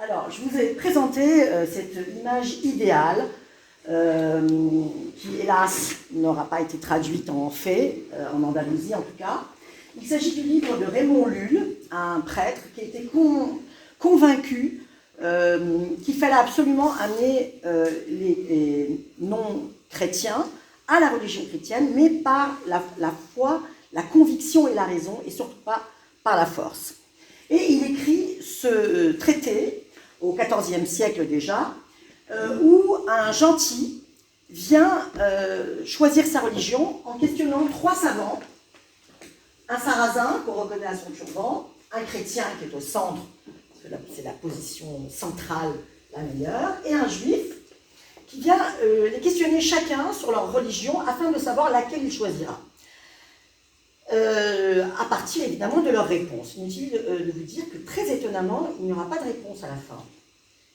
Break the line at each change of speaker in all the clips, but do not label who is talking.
Alors, je vous ai présenté cette image idéale qui, hélas, n'aura pas été traduite en fait, en Andalousie en tout cas. Il s'agit du livre de Raymond Lulle, un prêtre qui était convaincu qu'il fallait absolument amener les non-chrétiens à la religion chrétienne, mais par la foi, la conviction et la raison, et surtout pas par la force. Et il écrit ce traité, au XIVe siècle déjà, où un gentil vient choisir sa religion en questionnant trois savants, un sarrasin qu'on reconnaît à son turban, un chrétien qui est au centre, parce que c'est la position centrale la meilleure, et un juif qui vient les questionner chacun sur leur religion afin de savoir laquelle il choisira. À partir évidemment de leurs réponses. Inutile de vous dire que très étonnamment, il n'y aura pas de réponse à la fin.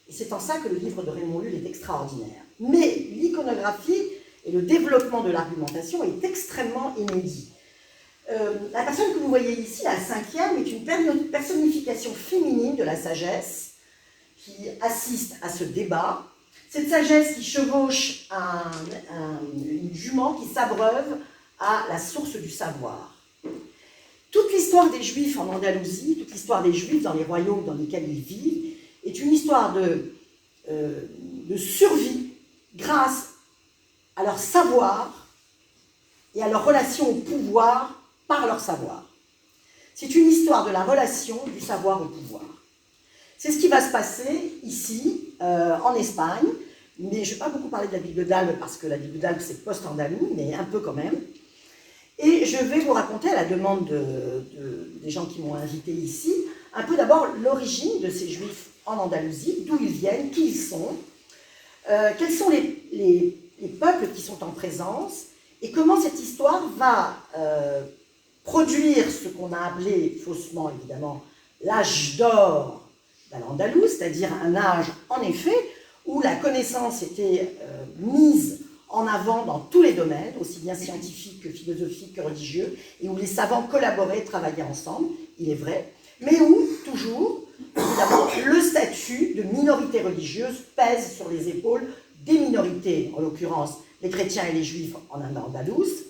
Et c'est en ça que le livre de Raymond Lulle est extraordinaire. Mais l'iconographie et le développement de l'argumentation est extrêmement inédit. La personne que vous voyez ici, la cinquième, est une personnification féminine de la sagesse qui assiste à ce débat. Cette sagesse qui chevauche une jument qui s'abreuve à la source du savoir. Toute l'histoire des Juifs en Andalousie, toute l'histoire des Juifs dans les royaumes dans lesquels ils vivent, est une histoire de survie grâce à leur savoir et à leur relation au pouvoir par leur savoir. C'est une histoire de la relation du savoir au pouvoir. C'est ce qui va se passer ici, en Espagne, mais je ne vais pas beaucoup parler de la Bible d'Albe parce que la Bible d'Albe c'est post-andalou, mais un peu quand même. Et je vais vous raconter, à la demande des gens qui m'ont invité ici, un peu d'abord l'origine de ces Juifs en Andalousie, d'où ils viennent, qui ils sont, quels sont les peuples qui sont en présence, et comment cette histoire va produire ce qu'on a appelé, faussement évidemment, l'âge d'or d'Al-Andalus, c'est-à-dire un âge, en effet, où la connaissance était mise en avant dans tous les domaines, aussi bien scientifiques que philosophiques que religieux, et où les savants collaboraient, travaillaient ensemble, il est vrai, mais où, toujours, évidemment, le statut de minorité religieuse pèse sur les épaules des minorités, en l'occurrence les chrétiens et les juifs en Andalouse,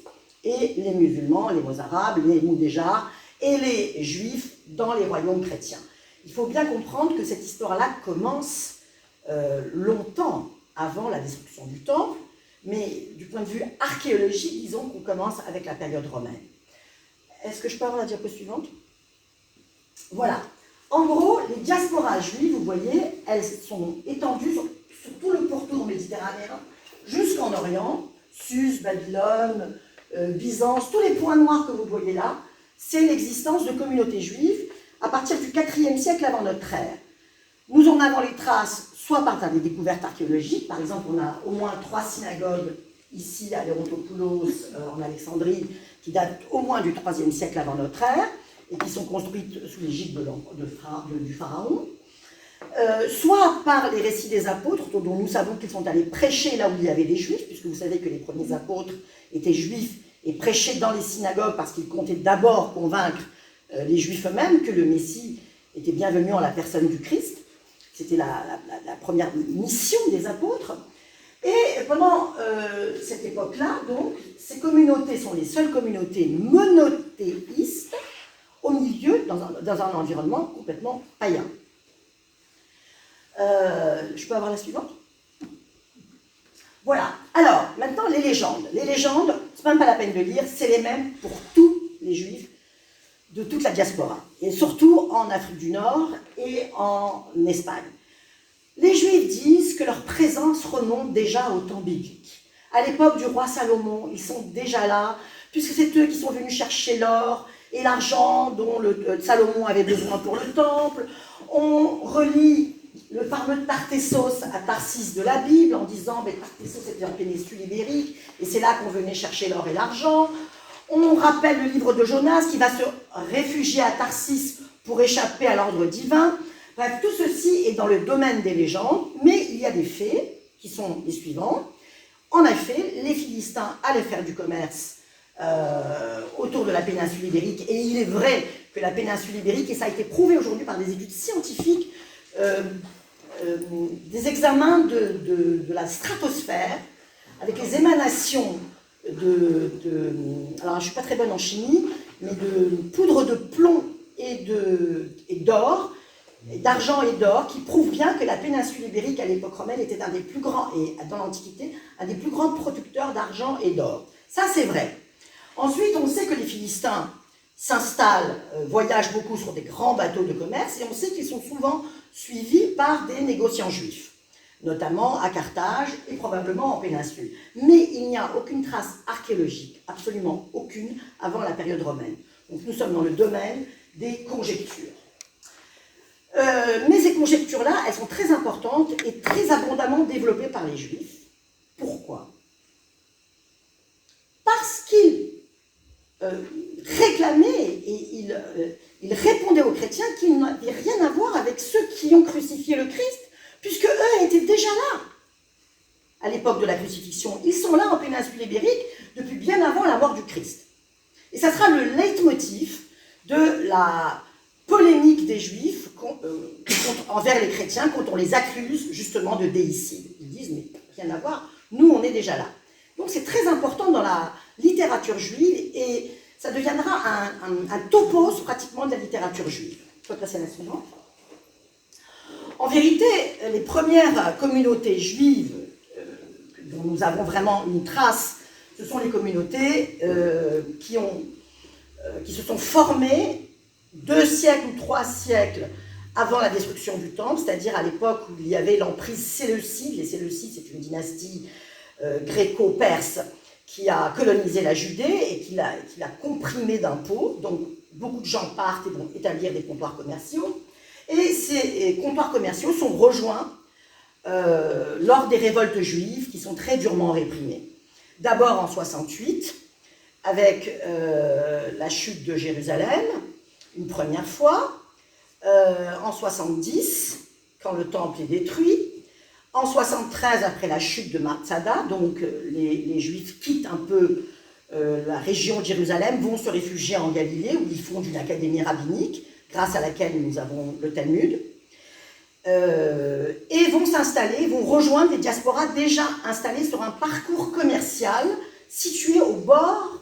et les musulmans, les mozarabes, les moudéjars, et les juifs dans les royaumes chrétiens. Il faut bien comprendre que cette histoire-là commence longtemps avant la destruction du temple, mais du point de vue archéologique, disons qu'on commence avec la période romaine. Est-ce que je peux avoir la diapo suivante? Voilà. En gros, les diasporas juives, vous voyez, elles sont étendues sur tout le pourtour méditerranéen, jusqu'en Orient, Suse, Babylone, Byzance, tous les points noirs que vous voyez là, c'est l'existence de communautés juives à partir du IVe siècle avant notre ère. Nous en avons les traces, soit par des découvertes archéologiques, par exemple on a au moins 3 synagogues ici à Léontopoulos, en Alexandrie, qui datent au moins du IIIe siècle avant notre ère, et qui sont construites sous l'égide du pharaon, soit par les récits des apôtres, dont nous savons qu'ils sont allés prêcher là où il y avait des juifs, puisque vous savez que les premiers apôtres étaient juifs et prêchaient dans les synagogues parce qu'ils comptaient d'abord convaincre les juifs eux-mêmes que le Messie était bienvenu en la personne du Christ. C'était la première mission des apôtres. Et pendant cette époque-là, donc, ces communautés sont les seules communautés monothéistes au milieu, dans un environnement complètement païen. Je peux avoir la suivante? Voilà. Alors, maintenant, les légendes. Les légendes, c'est même pas la peine de lire, c'est les mêmes pour tous les juifs de toute la diaspora, et surtout en Afrique du Nord et en Espagne. Les Juifs disent que leur présence remonte déjà au temps biblique. À l'époque du roi Salomon, ils sont déjà là, puisque c'est eux qui sont venus chercher l'or et l'argent dont Salomon avait besoin pour le temple. On relie le fameux Tartessos à Tarsis de la Bible en disant que Tartessos était en péninsule ibérique et c'est là qu'on venait chercher l'or et l'argent. On rappelle le livre de Jonas qui va se réfugier à Tarsis pour échapper à l'ordre divin. Bref, tout ceci est dans le domaine des légendes, mais il y a des faits qui sont les suivants. En effet, les Philistins allaient faire du commerce autour de la péninsule ibérique, et il est vrai que la péninsule ibérique, et ça a été prouvé aujourd'hui par des études scientifiques, des examens de la stratosphère avec les émanations alors je ne suis pas très bonne en chimie, mais de poudre de plomb et d'or, d'argent et d'or, qui prouvent bien que la péninsule ibérique à l'époque romaine était un des plus grands, et dans l'Antiquité, un des plus grands producteurs d'argent et d'or. Ça c'est vrai. Ensuite, on sait que les Philistins s'installent, voyagent beaucoup sur des grands bateaux de commerce, et on sait qu'ils sont souvent suivis par des négociants juifs, notamment à Carthage et probablement en péninsule. Mais il n'y a aucune trace archéologique, absolument aucune, avant la période romaine. Donc nous sommes dans le domaine des conjectures. Mais ces conjectures-là, elles sont très importantes et très abondamment développées par les Juifs. Pourquoi? Parce qu'ils réclamaient et ils répondaient aux chrétiens qu'ils n'avaient rien à voir avec ceux qui ont crucifié le Christ, puisque eux étaient déjà là à l'époque de la crucifixion. Ils sont là en péninsule ibérique depuis bien avant la mort du Christ. Et ça sera le leitmotiv de la polémique des Juifs envers les chrétiens quand on les accuse justement de déicide. Ils disent, mais rien à voir, nous on est déjà là. Donc c'est très important dans la littérature juive et ça deviendra un topos pratiquement de la littérature juive. Je peux passer à la suivante. En vérité, les premières communautés juives dont nous avons vraiment une trace, ce sont les communautés qui se sont formées 2 siècles ou 3 siècles avant la destruction du temple, c'est-à-dire à l'époque où il y avait l'emprise séleucide. Les Séleucides, c'est une dynastie gréco-perse qui a colonisé la Judée et qui l'a comprimée d'impôts. Donc beaucoup de gens partent et vont établir des comptoirs commerciaux. Et ces comptoirs commerciaux sont rejoints lors des révoltes juives qui sont très durement réprimées. D'abord en 68, avec la chute de Jérusalem, une première fois, en 70, quand le temple est détruit, en 73, après la chute de Matsada, donc les Juifs quittent un peu la région de Jérusalem, vont se réfugier en Galilée, où ils fondent une académie rabbinique, grâce à laquelle nous avons le Talmud, et vont s'installer, vont rejoindre des diasporas déjà installées sur un parcours commercial situé au bord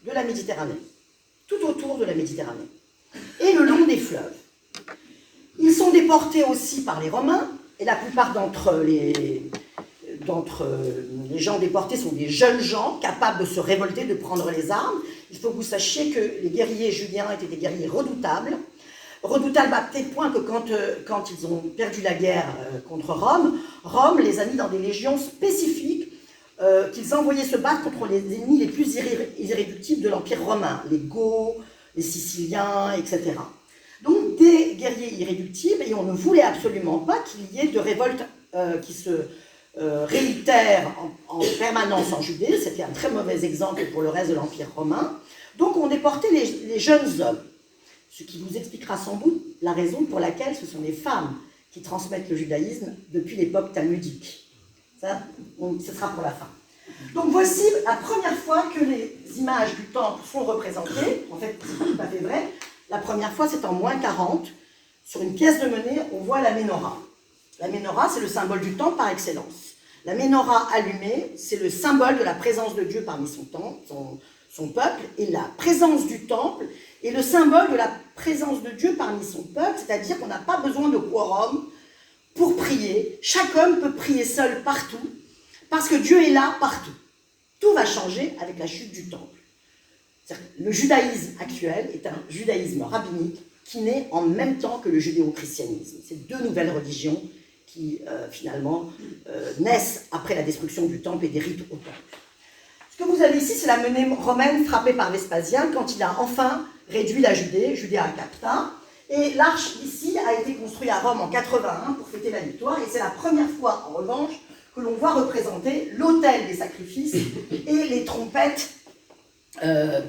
de la Méditerranée, tout autour de la Méditerranée, et le long des fleuves. Ils sont déportés aussi par les Romains, et la plupart d'entre les gens déportés sont des jeunes gens capables de se révolter, de prendre les armes. Il faut que vous sachiez que les guerriers juliens étaient des guerriers redoutables. Redoutables à tel point que quand ils ont perdu la guerre contre Rome, Rome les a mis dans des légions spécifiques qu'ils envoyaient se battre contre les ennemis les plus irréductibles de l'Empire romain, les Goths, les Siciliens, etc. Donc des guerriers irréductibles, et on ne voulait absolument pas qu'il y ait de révoltes qui se réitèrent en permanence en Judée. C'était un très mauvais exemple pour le reste de l'Empire romain. Donc on déportait les jeunes hommes, ce qui vous expliquera sans doute la raison pour laquelle ce sont les femmes qui transmettent le judaïsme depuis l'époque talmudique. Ça, ce sera pour la fin. Donc voici la première fois que les images du temple sont représentées. En fait, c'est pas tout à fait vrai. La première fois, c'est en moins 40. Sur une pièce de monnaie, on voit la menorah. La menorah, c'est le symbole du temple par excellence. La menorah allumée, c'est le symbole de la présence de Dieu parmi son peuple. Et la présence du temple est le symbole de la présence de Dieu parmi son peuple, c'est-à-dire qu'on n'a pas besoin de quorum pour prier. Chaque homme peut prier seul partout, parce que Dieu est là partout. Tout va changer avec la chute du temple. Le judaïsme actuel est un judaïsme rabbinique qui naît en même temps que le judéo-christianisme. C'est 2 nouvelles religions qui, finalement, naissent après la destruction du temple et des rites au temple. Ce que vous avez ici, c'est la monnaie romaine frappée par Vespasien quand il a enfin réduit la Judée, Judea Capta. Et l'arche ici a été construite à Rome en 81 pour fêter la victoire. Et c'est la première fois, en revanche, que l'on voit représenter l'autel des sacrifices et les trompettes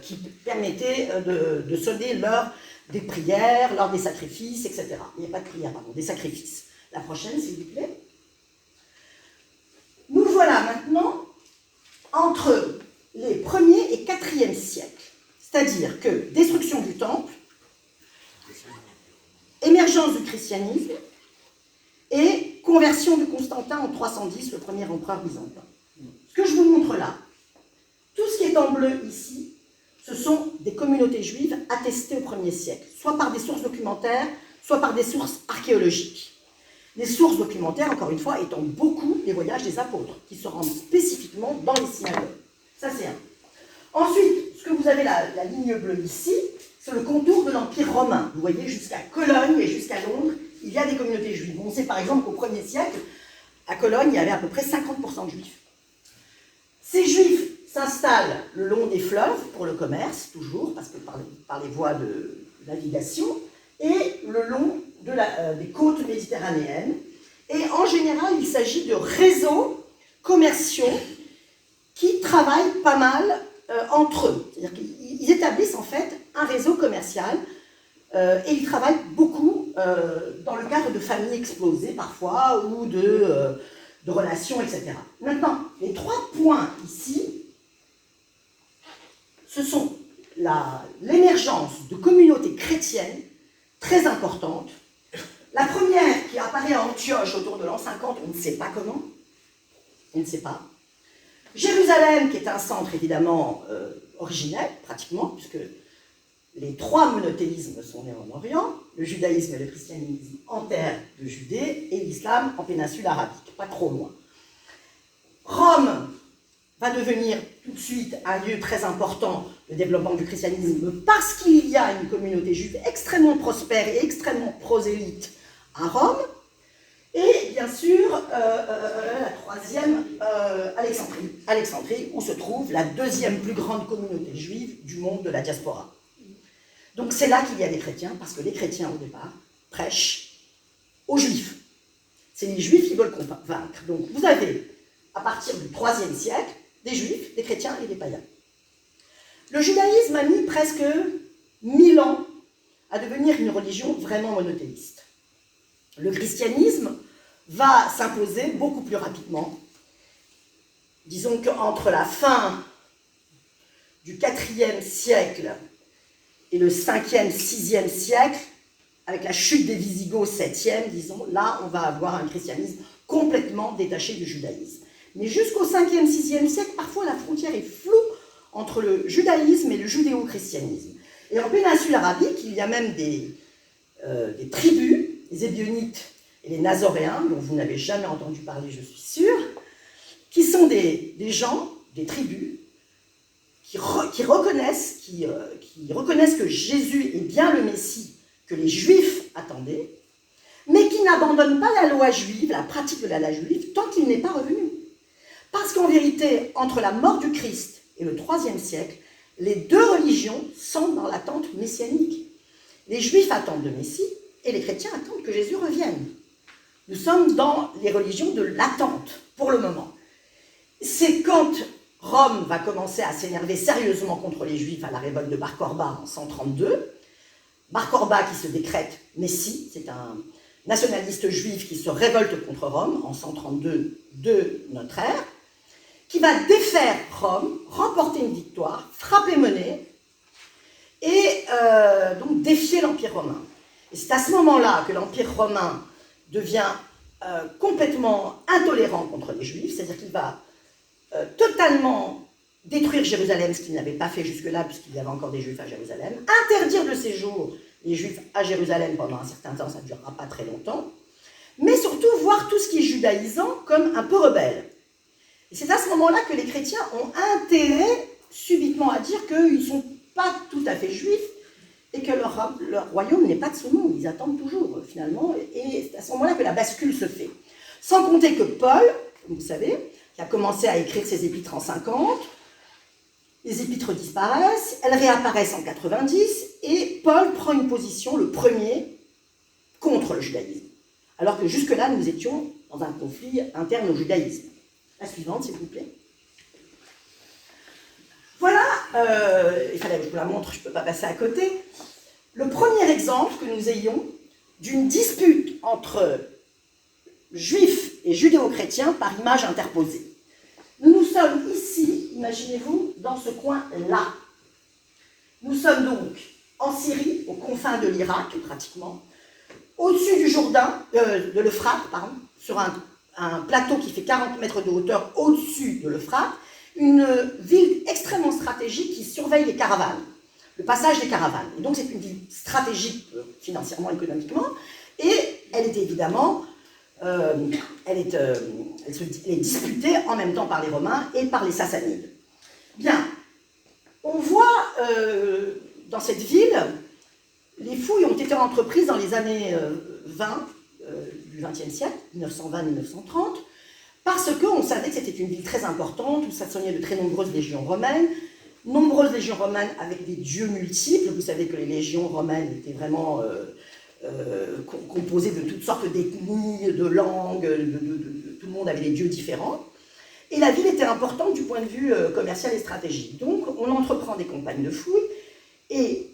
qui permettaient de sonner l'heure des prières, l'heure des sacrifices, etc. Il n'y a pas de prière, pardon, des sacrifices. La prochaine, s'il vous plaît. Nous voilà maintenant entre les 1er et 4e siècles. C'est-à-dire que destruction du temple, émergence du christianisme et conversion de Constantin en 310, le premier empereur byzantin. Ce que je vous montre là, tout ce qui est en bleu ici, ce sont des communautés juives attestées au 1er siècle, soit par des sources documentaires, soit par des sources archéologiques. Les sources documentaires, encore une fois, étant beaucoup les voyages des apôtres, qui se rendent spécifiquement dans les synagogues. Ça, c'est un. Ensuite, ce que vous avez la ligne bleue ici, c'est le contour de l'Empire romain. Vous voyez, jusqu'à Cologne et jusqu'à Londres, il y a des communautés juives. On sait par exemple qu'au 1er siècle, à Cologne, il y avait à peu près 50% de juifs. Ces juifs s'installent le long des fleuves pour le commerce, toujours, parce que par les voies de navigation, et le long des côtes méditerranéennes. Et en général, il s'agit de réseaux commerciaux qui travaillent pas mal entre eux. C'est-à-dire qu'ils établissent en fait un réseau commercial et ils travaillent beaucoup dans le cadre de familles explosées parfois ou de relations, etc. Maintenant, les 3 points ici, ce sont l'émergence de communautés chrétiennes très importantes. La première qui apparaît à Antioche autour de l'an 50, on ne sait pas comment, on ne sait pas. Jérusalem, qui est un centre évidemment originel, pratiquement, puisque les 3 monothéismes sont nés en Orient, le judaïsme et le christianisme en terre de Judée, et l'islam en péninsule arabique, pas trop loin. Rome va devenir tout de suite un lieu très important de développement du christianisme parce qu'il y a une communauté juive extrêmement prospère et extrêmement prosélyte à Rome. Et bien sûr, la troisième, Alexandrie, où se trouve la 2e plus grande communauté juive du monde de la diaspora. Donc c'est là qu'il y a des chrétiens, parce que les chrétiens au départ prêchent aux juifs. C'est les juifs qui veulent convaincre. Donc vous avez, à partir du 3e siècle, des juifs, des chrétiens et des païens. Le judaïsme a mis presque 1000 ans à devenir une religion vraiment monothéiste. Le christianisme va s'imposer beaucoup plus rapidement. Disons qu'entre la fin du 4e siècle et le 5e, 6e siècle, avec la chute des Visigoths 7e, disons, là on va avoir un christianisme complètement détaché du judaïsme. Mais jusqu'au 5e, 6e siècle, parfois la frontière est floue entre le judaïsme et le judéo-christianisme. Et en péninsule arabique, il y a même des tribus, les Ébionites et les Nazoréens, dont vous n'avez jamais entendu parler, je suis sûre, qui sont des gens, des tribus, qui reconnaissent que Jésus est bien le Messie que les Juifs attendaient, mais qui n'abandonnent pas la loi juive, la pratique de la loi juive, tant qu'il n'est pas revenu. Parce qu'en vérité, entre la mort du Christ et le 3e siècle, les 2 religions sont dans l'attente messianique. Les Juifs attendent le Messie et les chrétiens attendent que Jésus revienne. Nous sommes dans les religions de l'attente, pour le moment. C'est quand Rome va commencer à s'énerver sérieusement contre les Juifs à la révolte de Bar Korba en 132. Bar Korba qui se décrète Messie, c'est un nationaliste juif qui se révolte contre Rome en 132 de notre ère, qui va défaire Rome, remporter une victoire, frapper monnaie et donc défier l'Empire romain. Et c'est à ce moment-là que l'Empire romain devient complètement intolérant contre les Juifs, c'est-à-dire qu'il va totalement détruire Jérusalem, ce qu'il n'avait pas fait jusque-là, puisqu'il y avait encore des Juifs à Jérusalem, interdire de séjour les Juifs à Jérusalem pendant un certain temps, ça ne durera pas très longtemps, mais surtout voir tout ce qui est judaïsant comme un peu rebelle. Et c'est à ce moment-là que les chrétiens ont intérêt subitement à dire qu'ils ne sont pas tout à fait juifs et que leur royaume n'est pas de ce monde. Ils attendent toujours, finalement, et c'est à ce moment-là que la bascule se fait. Sans compter que Paul, comme vous savez, qui a commencé à écrire ses épîtres en 50, les épîtres disparaissent, elles réapparaissent en 90, et Paul prend une position, le premier, contre le judaïsme. Alors que jusque-là, nous étions dans un conflit interne au judaïsme. La suivante, s'il vous plaît. Voilà, il fallait que je vous la montre, je ne peux pas passer à côté. Le premier exemple que nous ayons d'une dispute entre juifs et judéo-chrétiens par image interposée. Nous sommes ici, imaginez-vous, dans ce coin-là. Nous sommes donc en Syrie, aux confins de l'Irak, pratiquement, au-dessus du Jourdain, de l'Euphrate, pardon, sur un plateau qui fait 40 mètres de hauteur au-dessus de l'Euphrate, une ville extrêmement stratégique qui surveille les caravanes, le passage des caravanes. Et donc c'est une ville stratégique financièrement, économiquement, et elle est évidemment, elle est disputée en même temps par les Romains et par les Sassanides. Bien, on voit dans cette ville, les fouilles ont été entreprises dans les années 20 du XXe siècle, 1920-1930, parce qu'on savait que c'était une ville très importante, où s'assignaient de très nombreuses légions romaines avec des dieux multiples. Vous savez que les légions romaines étaient vraiment composées de toutes sortes d'ethnies, de langues, tout le monde avait des dieux différents. Et la ville était importante du point de vue commercial et stratégique. Donc on entreprend des campagnes de fouilles, et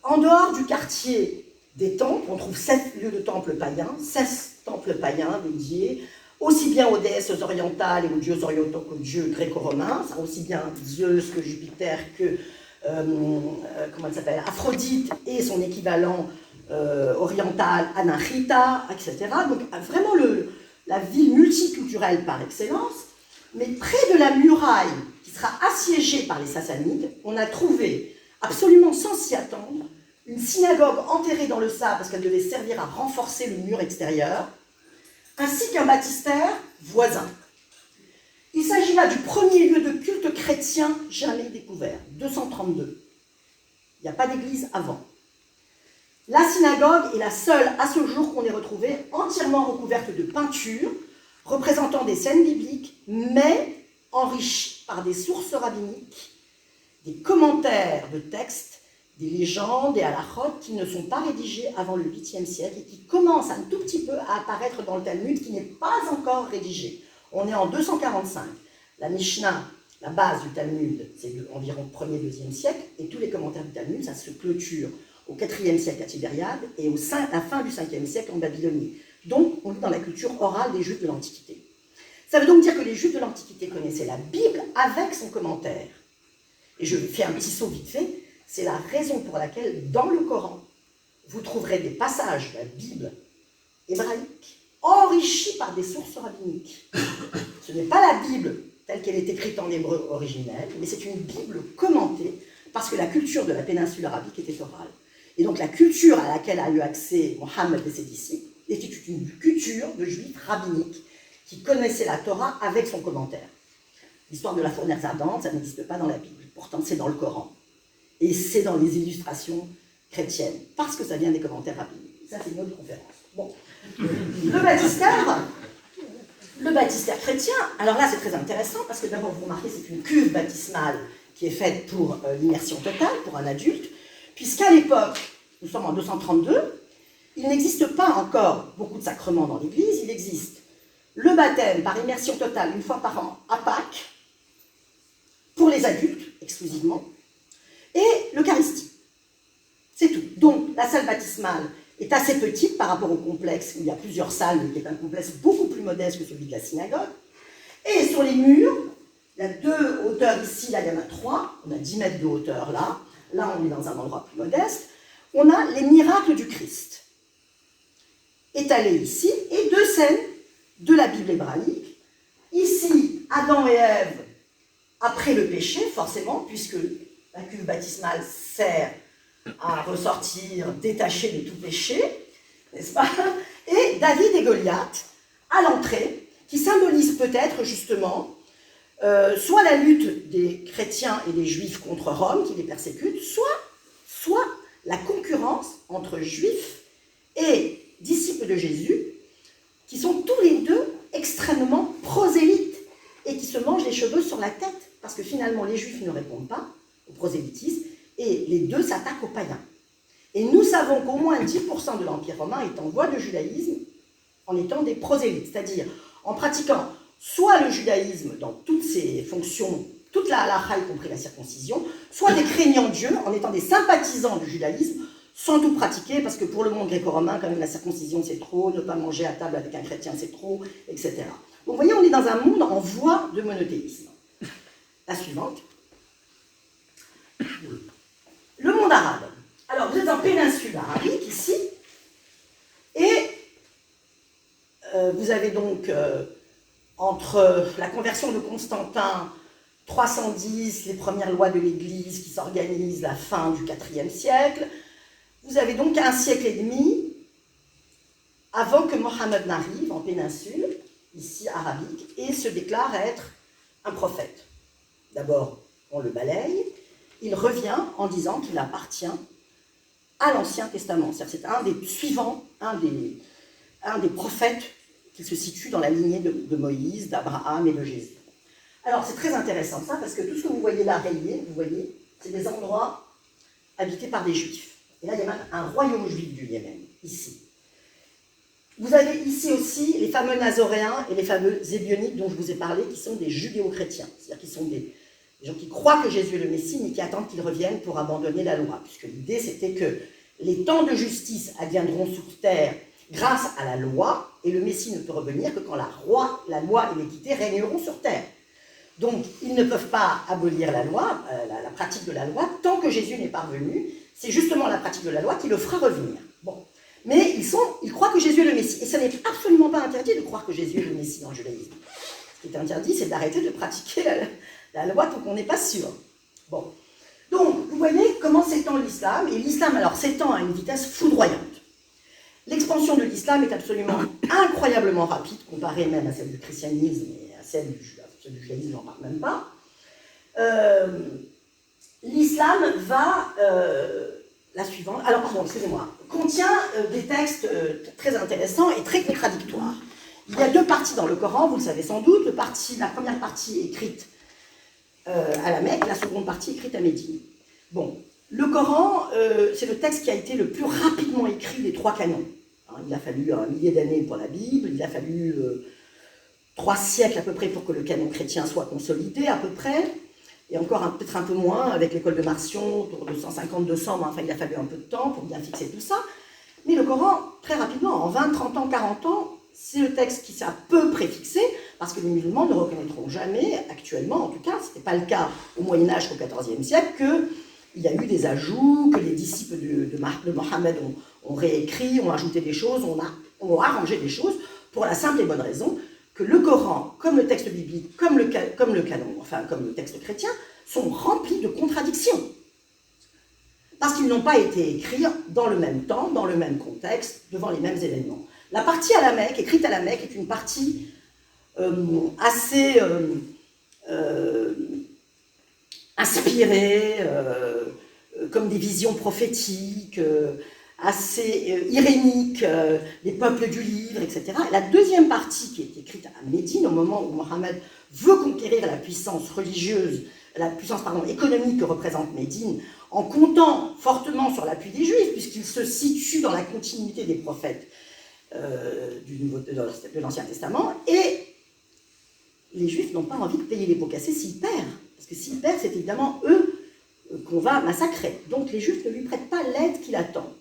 en dehors du quartier des temples, on trouve 7 lieux de temples païens, 16 temples païens dédiés aussi bien aux déesses orientales et aux dieux orientaux qu'aux dieux gréco-romains, aussi bien Zeus que Jupiter que comment elle s'appelle, Aphrodite et son équivalent oriental, Anahita, etc. Donc vraiment la ville multiculturelle par excellence. Mais près de la muraille qui sera assiégée par les Sassanides, on a trouvé, absolument sans s'y attendre, une synagogue enterrée dans le sable parce qu'elle devait servir à renforcer le mur extérieur, ainsi qu'un baptistère voisin. Il s'agit là du premier lieu de culte chrétien jamais découvert, 232. Il n'y a pas d'église avant. La synagogue est la seule à ce jour qu'on ait retrouvée entièrement recouverte de peintures représentant des scènes bibliques, mais enrichies par des sources rabbiniques, des commentaires de textes, des légendes et halachot qui ne sont pas rédigés avant le 8e siècle et qui commencent un tout petit peu à apparaître dans le Talmud qui n'est pas encore rédigé. On est en 245. La Mishnah, la base du Talmud, c'est environ 1er, 2e siècle, et tous les commentaires du Talmud, ça se clôture au 4e siècle à Tibériade et à la fin du 5e siècle en Babylonie. Donc, on est dans la culture orale des Juifs de l'Antiquité. Ça veut donc dire que les Juifs de l'Antiquité connaissaient la Bible avec son commentaire. Et je fais un petit saut vite fait. C'est la raison pour laquelle, dans le Coran, vous trouverez des passages de la Bible hébraïque enrichis par des sources rabbiniques. Ce n'est pas la Bible telle qu'elle est écrite en hébreu originel, mais c'est une Bible commentée parce que la culture de la péninsule arabique était orale. Et donc la culture à laquelle a eu accès Mohammed et ses disciples était une culture de juifs rabbiniques qui connaissaient la Torah avec son commentaire. L'histoire de la fournaise ardente, ça n'existe pas dans la Bible, pourtant c'est dans le Coran. Et c'est dans les illustrations chrétiennes, parce que ça vient des commentaires rabbiniques. Ça, c'est une autre conférence. Bon. Le baptistère chrétien, alors là, c'est très intéressant, parce que d'abord, vous remarquez, c'est une cuve baptismale qui est faite pour l'immersion totale, pour un adulte, puisqu'à l'époque, nous sommes en 232, il n'existe pas encore beaucoup de sacrements dans l'Église, il existe le baptême par immersion totale une fois par an à Pâques, pour les adultes exclusivement, et l'Eucharistie. C'est tout. Donc, la salle baptismale est assez petite par rapport au complexe, où il y a plusieurs salles, mais qui est un complexe beaucoup plus modeste que celui de la synagogue. Et sur les murs, il y a 2 hauteurs ici, là il y en a 3, on a 10 mètres de hauteur là, là on est dans un endroit plus modeste, on a les miracles du Christ, étalés ici, et 2 scènes de la Bible hébraïque. Ici, Adam et Ève, après le péché, forcément, puisque la cuve baptismale sert à ressortir détaché de tout péché, n'est-ce pas? Et David et Goliath, à l'entrée, qui symbolisent peut-être justement soit la lutte des chrétiens et des juifs contre Rome, qui les persécute, soit la concurrence entre juifs et disciples de Jésus, qui sont tous les deux extrêmement prosélytes et qui se mangent les cheveux sur la tête, parce que finalement les juifs ne répondent pas au prosélytisme, et les deux s'attaquent aux païens. Et nous savons qu'au moins 10% de l'Empire romain est en voie de judaïsme en étant des prosélytes, c'est-à-dire en pratiquant soit le judaïsme dans toutes ses fonctions, toute la halakha, y compris la circoncision, soit des craignants Dieu en étant des sympathisants du judaïsme, sans tout pratiquer, parce que pour le monde gréco-romain, quand même, la circoncision c'est trop, ne pas manger à table avec un chrétien c'est trop, etc. Donc vous voyez, on est dans un monde en voie de monothéisme. La suivante. Le monde arabe. Alors, vous êtes en péninsule arabique, ici, Et vous avez donc, entre la conversion de Constantin, 310, les premières lois de l'Église qui s'organisent, la fin du IVe siècle, vous avez donc un siècle et demi avant que Mohammed n'arrive en péninsule, ici arabique, et se déclare être un prophète. D'abord, on le balaye, il revient en disant qu'il appartient à l'Ancien Testament. C'est un des suivants, un des prophètes qui se situe dans la lignée de Moïse, d'Abraham et de Jésus. Alors c'est très intéressant ça, parce que tout ce que vous voyez là rayé, vous voyez, c'est des endroits habités par des Juifs. Et là, il y a même un royaume juif du Yémen, ici. Vous avez ici aussi les fameux Nazoréens et les fameux Zébionites dont je vous ai parlé, qui sont des judéo-chrétiens, c'est-à-dire qui sont des gens qui croient que Jésus est le Messie, mais qui attendent qu'il revienne pour abandonner la loi, puisque l'idée c'était que les temps de justice adviendront sur terre grâce à la loi, et le Messie ne peut revenir que quand la loi et l'équité régneront sur terre. Donc, ils ne peuvent pas abolir la loi, la pratique de la loi, tant que Jésus n'est pas revenu. C'est justement la pratique de la loi qui le fera revenir. Bon. Mais ils croient que Jésus est le Messie. Et ce n'est absolument pas interdit de croire que Jésus est le Messie dans le judaïsme. Ce qui est interdit, c'est d'arrêter de pratiquer la loi tant qu'on n'est pas sûr. Bon. Donc, vous voyez comment s'étend l'islam. Et l'islam, alors, s'étend à une vitesse foudroyante. L'expansion de l'islam est absolument incroyablement rapide, comparée même à celle du christianisme et à celle du judaïsme, j'en parle même pas. L'islam va, la suivante, alors pardon, excusez-moi, contient des textes très intéressants et très contradictoires. Il y a deux parties dans le Coran, vous le savez sans doute, la première partie écrite à la Mecque, la seconde partie écrite à Médine. Bon, le Coran, c'est le texte qui a été le plus rapidement écrit des trois canons. Il a fallu 1 millier d'années pour la Bible, il a fallu 3 siècles à peu près pour que le canon chrétien soit consolidé, à peu près, et encore peut-être un peu moins avec l'école de Marcion, autour de 150-200, mais enfin il a fallu un peu de temps pour bien fixer tout ça. Mais le Coran, très rapidement, en 20, 30 ans, 40 ans, c'est le texte qui s'est à peu près fixé, parce que les musulmans ne reconnaîtront jamais, actuellement en tout cas, ce n'était pas le cas au Moyen-Âge qu'au XIVe siècle, qu'il y a eu des ajouts, que les disciples de Mohammed ont réécrit, ont ajouté des choses, ont arrangé des choses, pour la simple et bonne raison que le Coran, comme le texte biblique, comme le canon, enfin comme le texte chrétien, sont remplis de contradictions. Parce qu'ils n'ont pas été écrits dans le même temps, dans le même contexte, devant les mêmes événements. La partie à la Mecque, écrite à la Mecque, est une partie assez inspirée, comme des visions prophétiques, assez iréniques, les peuples du livre, etc. Et la deuxième partie, qui est écrite à Médine, au moment où Mohammed veut conquérir la puissance religieuse, la puissance économique que représente Médine, en comptant fortement sur l'appui des Juifs, puisqu'il se situe dans la continuité des prophètes de l'Ancien Testament, et les Juifs n'ont pas envie de payer les pots cassés s'ils perdent, parce que s'ils perdent, c'est évidemment eux qu'on va massacrer. Donc les Juifs ne lui prêtent pas l'aide qu'il attend.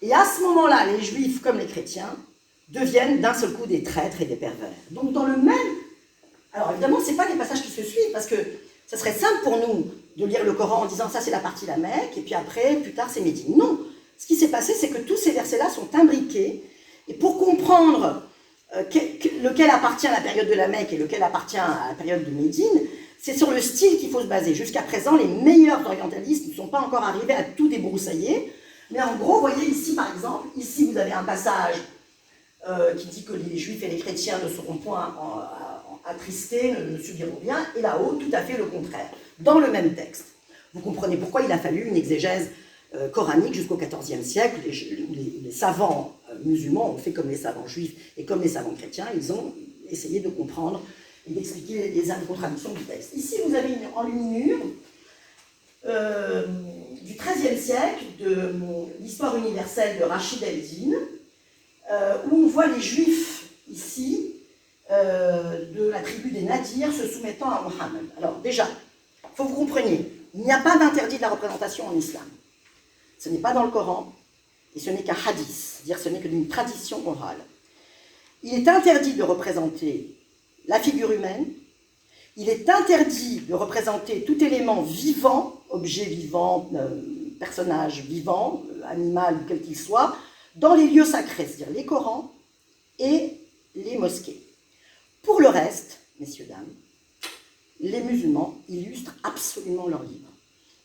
Et à ce moment-là, les Juifs, comme les chrétiens, deviennent d'un seul coup des traîtres et des pervers. Donc dans le même... Alors évidemment, ce n'est pas des passages qui se suivent, parce que ça serait simple pour nous de lire le Coran en disant ça c'est la partie la Mecque, et puis après, plus tard c'est Médine. Non, ce qui s'est passé, c'est que tous ces versets-là sont imbriqués, et pour comprendre lequel appartient à la période de la Mecque et lequel appartient à la période de Médine, c'est sur le style qu'il faut se baser. Jusqu'à présent, les meilleurs orientalistes ne sont pas encore arrivés à tout débroussailler, mais en gros, vous voyez ici par exemple, ici vous avez un passage qui dit que les Juifs et les chrétiens ne seront point attristés, ne subiront rien, et là-haut, tout à fait le contraire, dans le même texte. Vous comprenez pourquoi il a fallu une exégèse coranique jusqu'au XIVe siècle, les savants musulmans ont fait comme les savants juifs et comme les savants chrétiens, ils ont essayé de comprendre et d'expliquer les contradictions du texte. Ici, vous avez une enluminure du XIIIe siècle de l'histoire universelle de Rachid el-Din, où on voit les Juifs ici, de la tribu des Nadirs, se soumettant à Mohammed. Alors déjà, il faut que vous compreniez, il n'y a pas d'interdit de la représentation en islam. Ce n'est pas dans le Coran, et ce n'est qu'un hadith, c'est-à-dire ce n'est que d'une tradition orale. Il est interdit de représenter la figure humaine, il est interdit de représenter tout élément vivant, objet vivant, personnage vivant, animal, quel qu'il soit, dans les lieux sacrés, c'est-à-dire les Corans et les mosquées. Pour le reste, messieurs, dames, les musulmans illustrent absolument leurs livres.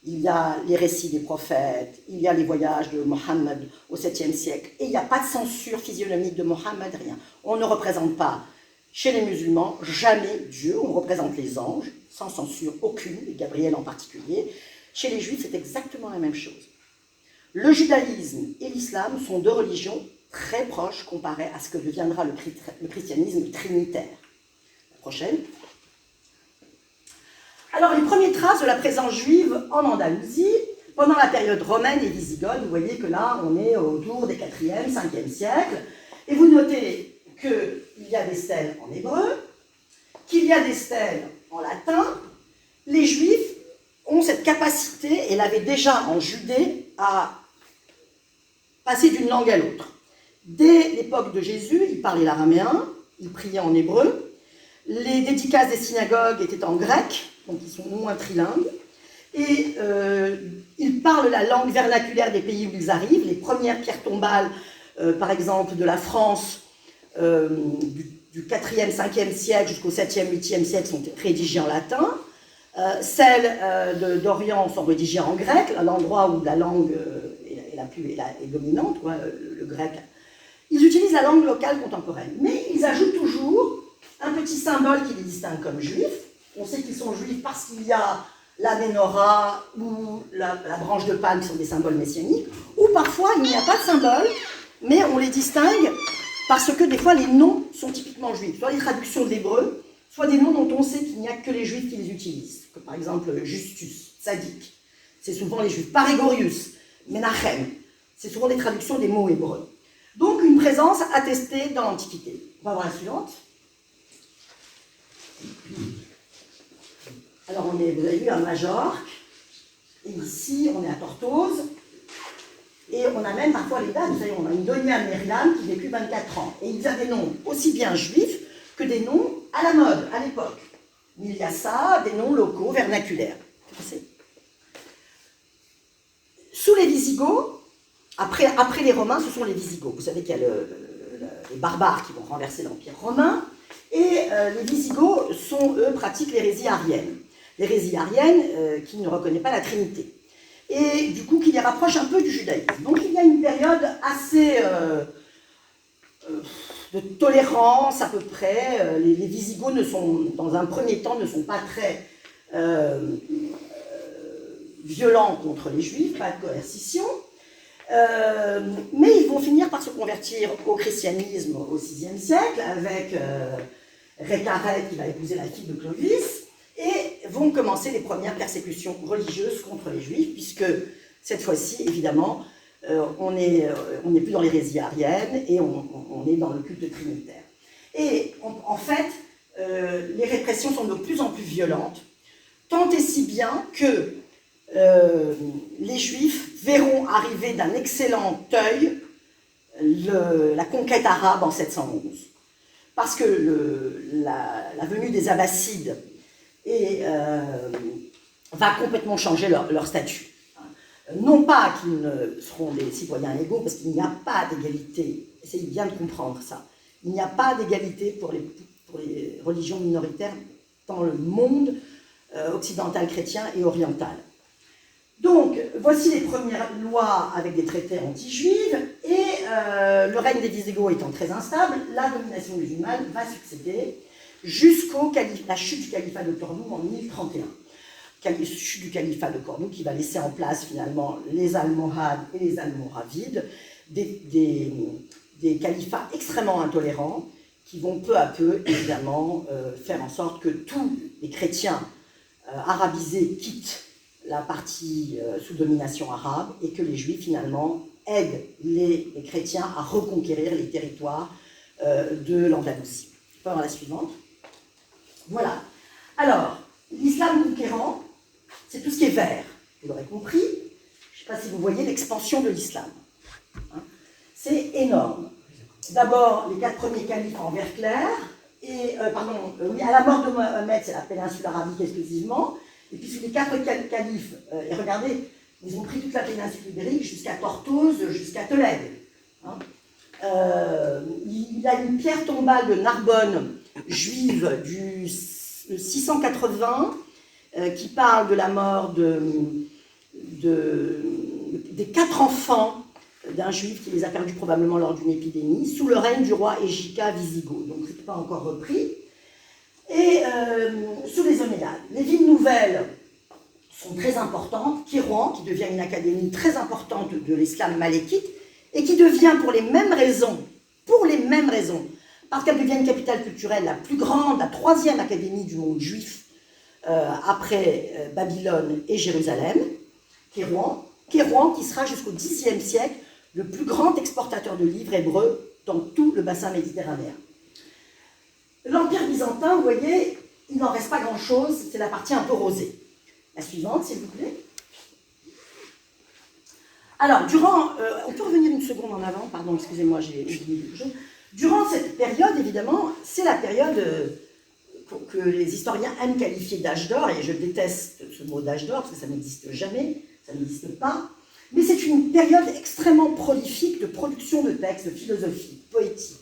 Il y a les récits des prophètes, il y a les voyages de Mohammed au 7e siècle, et il n'y a pas de censure physionomique de Mohammed, rien. On ne représente pas, chez les musulmans, jamais Dieu, on représente les anges, sans censure aucune, et Gabriel en particulier. Chez les juifs, c'est exactement la même chose. Le judaïsme et l'islam sont deux religions très proches comparées à ce que deviendra le christianisme trinitaire. La prochaine. Alors, les premières traces de la présence juive en Andalousie, pendant la période romaine et visigothe, vous voyez que là, on est autour des 4e, 5e siècles, et vous notez qu'il y a des stèles en hébreu, qu'il y a des stèles en latin. Les juifs ont cette capacité, et l'avaient déjà en Judée, à passer d'une langue à l'autre. Dès l'époque de Jésus, ils parlaient l'araméen, ils priaient en hébreu, les dédicaces des synagogues étaient en grec, donc ils sont moins trilingues, et ils parlent la langue vernaculaire des pays où ils arrivent. Les premières pierres tombales, par exemple de la France, du 4e, 5e siècle jusqu'au 7e, 8e siècle sont rédigées en latin. Celles d'Orient sont rédigées en grec, l'endroit où la langue est dominante, quoi, le grec. Ils utilisent la langue locale contemporaine, mais ils ajoutent toujours un petit symbole qui les distingue comme juifs. On sait qu'ils sont juifs parce qu'il y a la menorah ou la branche de palme qui sont des symboles messianiques, ou parfois il n'y a pas de symbole, mais on les distingue parce que des fois les noms sont typiquement juifs, soit les traductions de l'hébreu, soit des noms dont on sait qu'il n'y a que les juifs qui les utilisent, comme par exemple Justus, Tzadik, c'est souvent les juifs, Parégorius, Menachem, c'est souvent des traductions des mots hébreux. Donc une présence attestée dans l'Antiquité. On va voir la suivante. Alors vous avez vu à Majorque, et ici on est à Tortosa, et on a même parfois les dates, vous savez, on a une Donia Myriam qui vécut 24 ans, et ils avaient des noms aussi bien juifs que des noms à la mode, à l'époque. Il y a ça, des noms locaux, vernaculaires. Sous les Visigoths, après les Romains, ce sont les Visigoths. Vous savez qu'il y a les barbares qui vont renverser l'Empire romain, et les Visigoths pratiquent l'hérésie arienne. L'hérésie arienne qui ne reconnaît pas la Trinité. Et du coup, qui les rapproche un peu du judaïsme. Donc il y a une période assez de tolérance à peu près. Les Visigoths dans un premier temps, ne sont pas très violents contre les Juifs, pas de coercition. Mais ils vont finir par se convertir au christianisme au VIe siècle, avec Récarède qui va épouser la fille de Clovis, et vont commencer les premières persécutions religieuses contre les Juifs, puisque cette fois-ci, évidemment, on n'est plus dans l'hérésie arienne, et on est dans le culte trinitaire. Et en fait, les répressions sont de plus en plus violentes, tant et si bien que les Juifs verront arriver d'un excellent œil la conquête arabe en 711. Parce que la venue des Abbassides va complètement changer leur statut. Non pas qu'ils ne seront des citoyens égaux, parce qu'il n'y a pas d'égalité. Essayez bien de comprendre ça. Il n'y a pas d'égalité pour les religions minoritaires dans le monde occidental chrétien et oriental. Donc, voici les premières lois avec des traités anti-juifs, et le règne des Visigoths étant très instable, la domination musulmane va succéder jusqu'à la chute du califat de Cordoue en 1031. Chute du califat de Cordoue qui va laisser en place finalement les Almohades et les Almoravides, des califats extrêmement intolérants qui vont peu à peu, évidemment, faire en sorte que tous les chrétiens arabisés quittent la partie sous domination arabe, et que les Juifs, finalement, aident les chrétiens à reconquérir les territoires de l'Andalousie. On peut voir la suivante. Voilà. Alors, l'islam conquérant, c'est tout ce qui est vert. Vous l'aurez compris. Je ne sais pas si vous voyez l'expansion de l'islam. C'est énorme. D'abord, les 4 premiers califes en vert clair, et, à la mort de Mohamed, c'est la péninsule arabique exclusivement. Et puis sous les 4 califes, et regardez, ils ont pris toute la péninsule ibérique jusqu'à Tortosa, jusqu'à Tolède. Hein. Il y a une pierre tombale de Narbonne juive du 680 qui parle de la mort des 4 enfants d'un juif qui les a perdus probablement lors d'une épidémie, sous le règne du roi Égica Visigoth. Donc ce n'est pas encore repris. Et sous les Omeyyades. Les villes nouvelles sont très importantes. Kérouan, qui devient une académie très importante de l'islam malékite, et qui devient pour les mêmes raisons, parce qu'elle devient une capitale culturelle la plus grande, la 3e académie du monde juif, après Babylone et Jérusalem, Kérouan, qui sera jusqu'au Xe siècle le plus grand exportateur de livres hébreux dans tout le bassin méditerranéen. L'Empire byzantin, vous voyez, il n'en reste pas grand-chose, c'est la partie un peu rosée. La suivante, s'il vous plaît. Alors, on peut revenir une seconde en avant, pardon, excusez-moi, j'ai oublié quelque chose. Durant cette période, évidemment, c'est la période que les historiens aiment qualifier d'âge d'or, et je déteste ce mot d'âge d'or, parce que ça n'existe jamais, ça n'existe pas, mais c'est une période extrêmement prolifique de production de textes, de philosophie, poétique,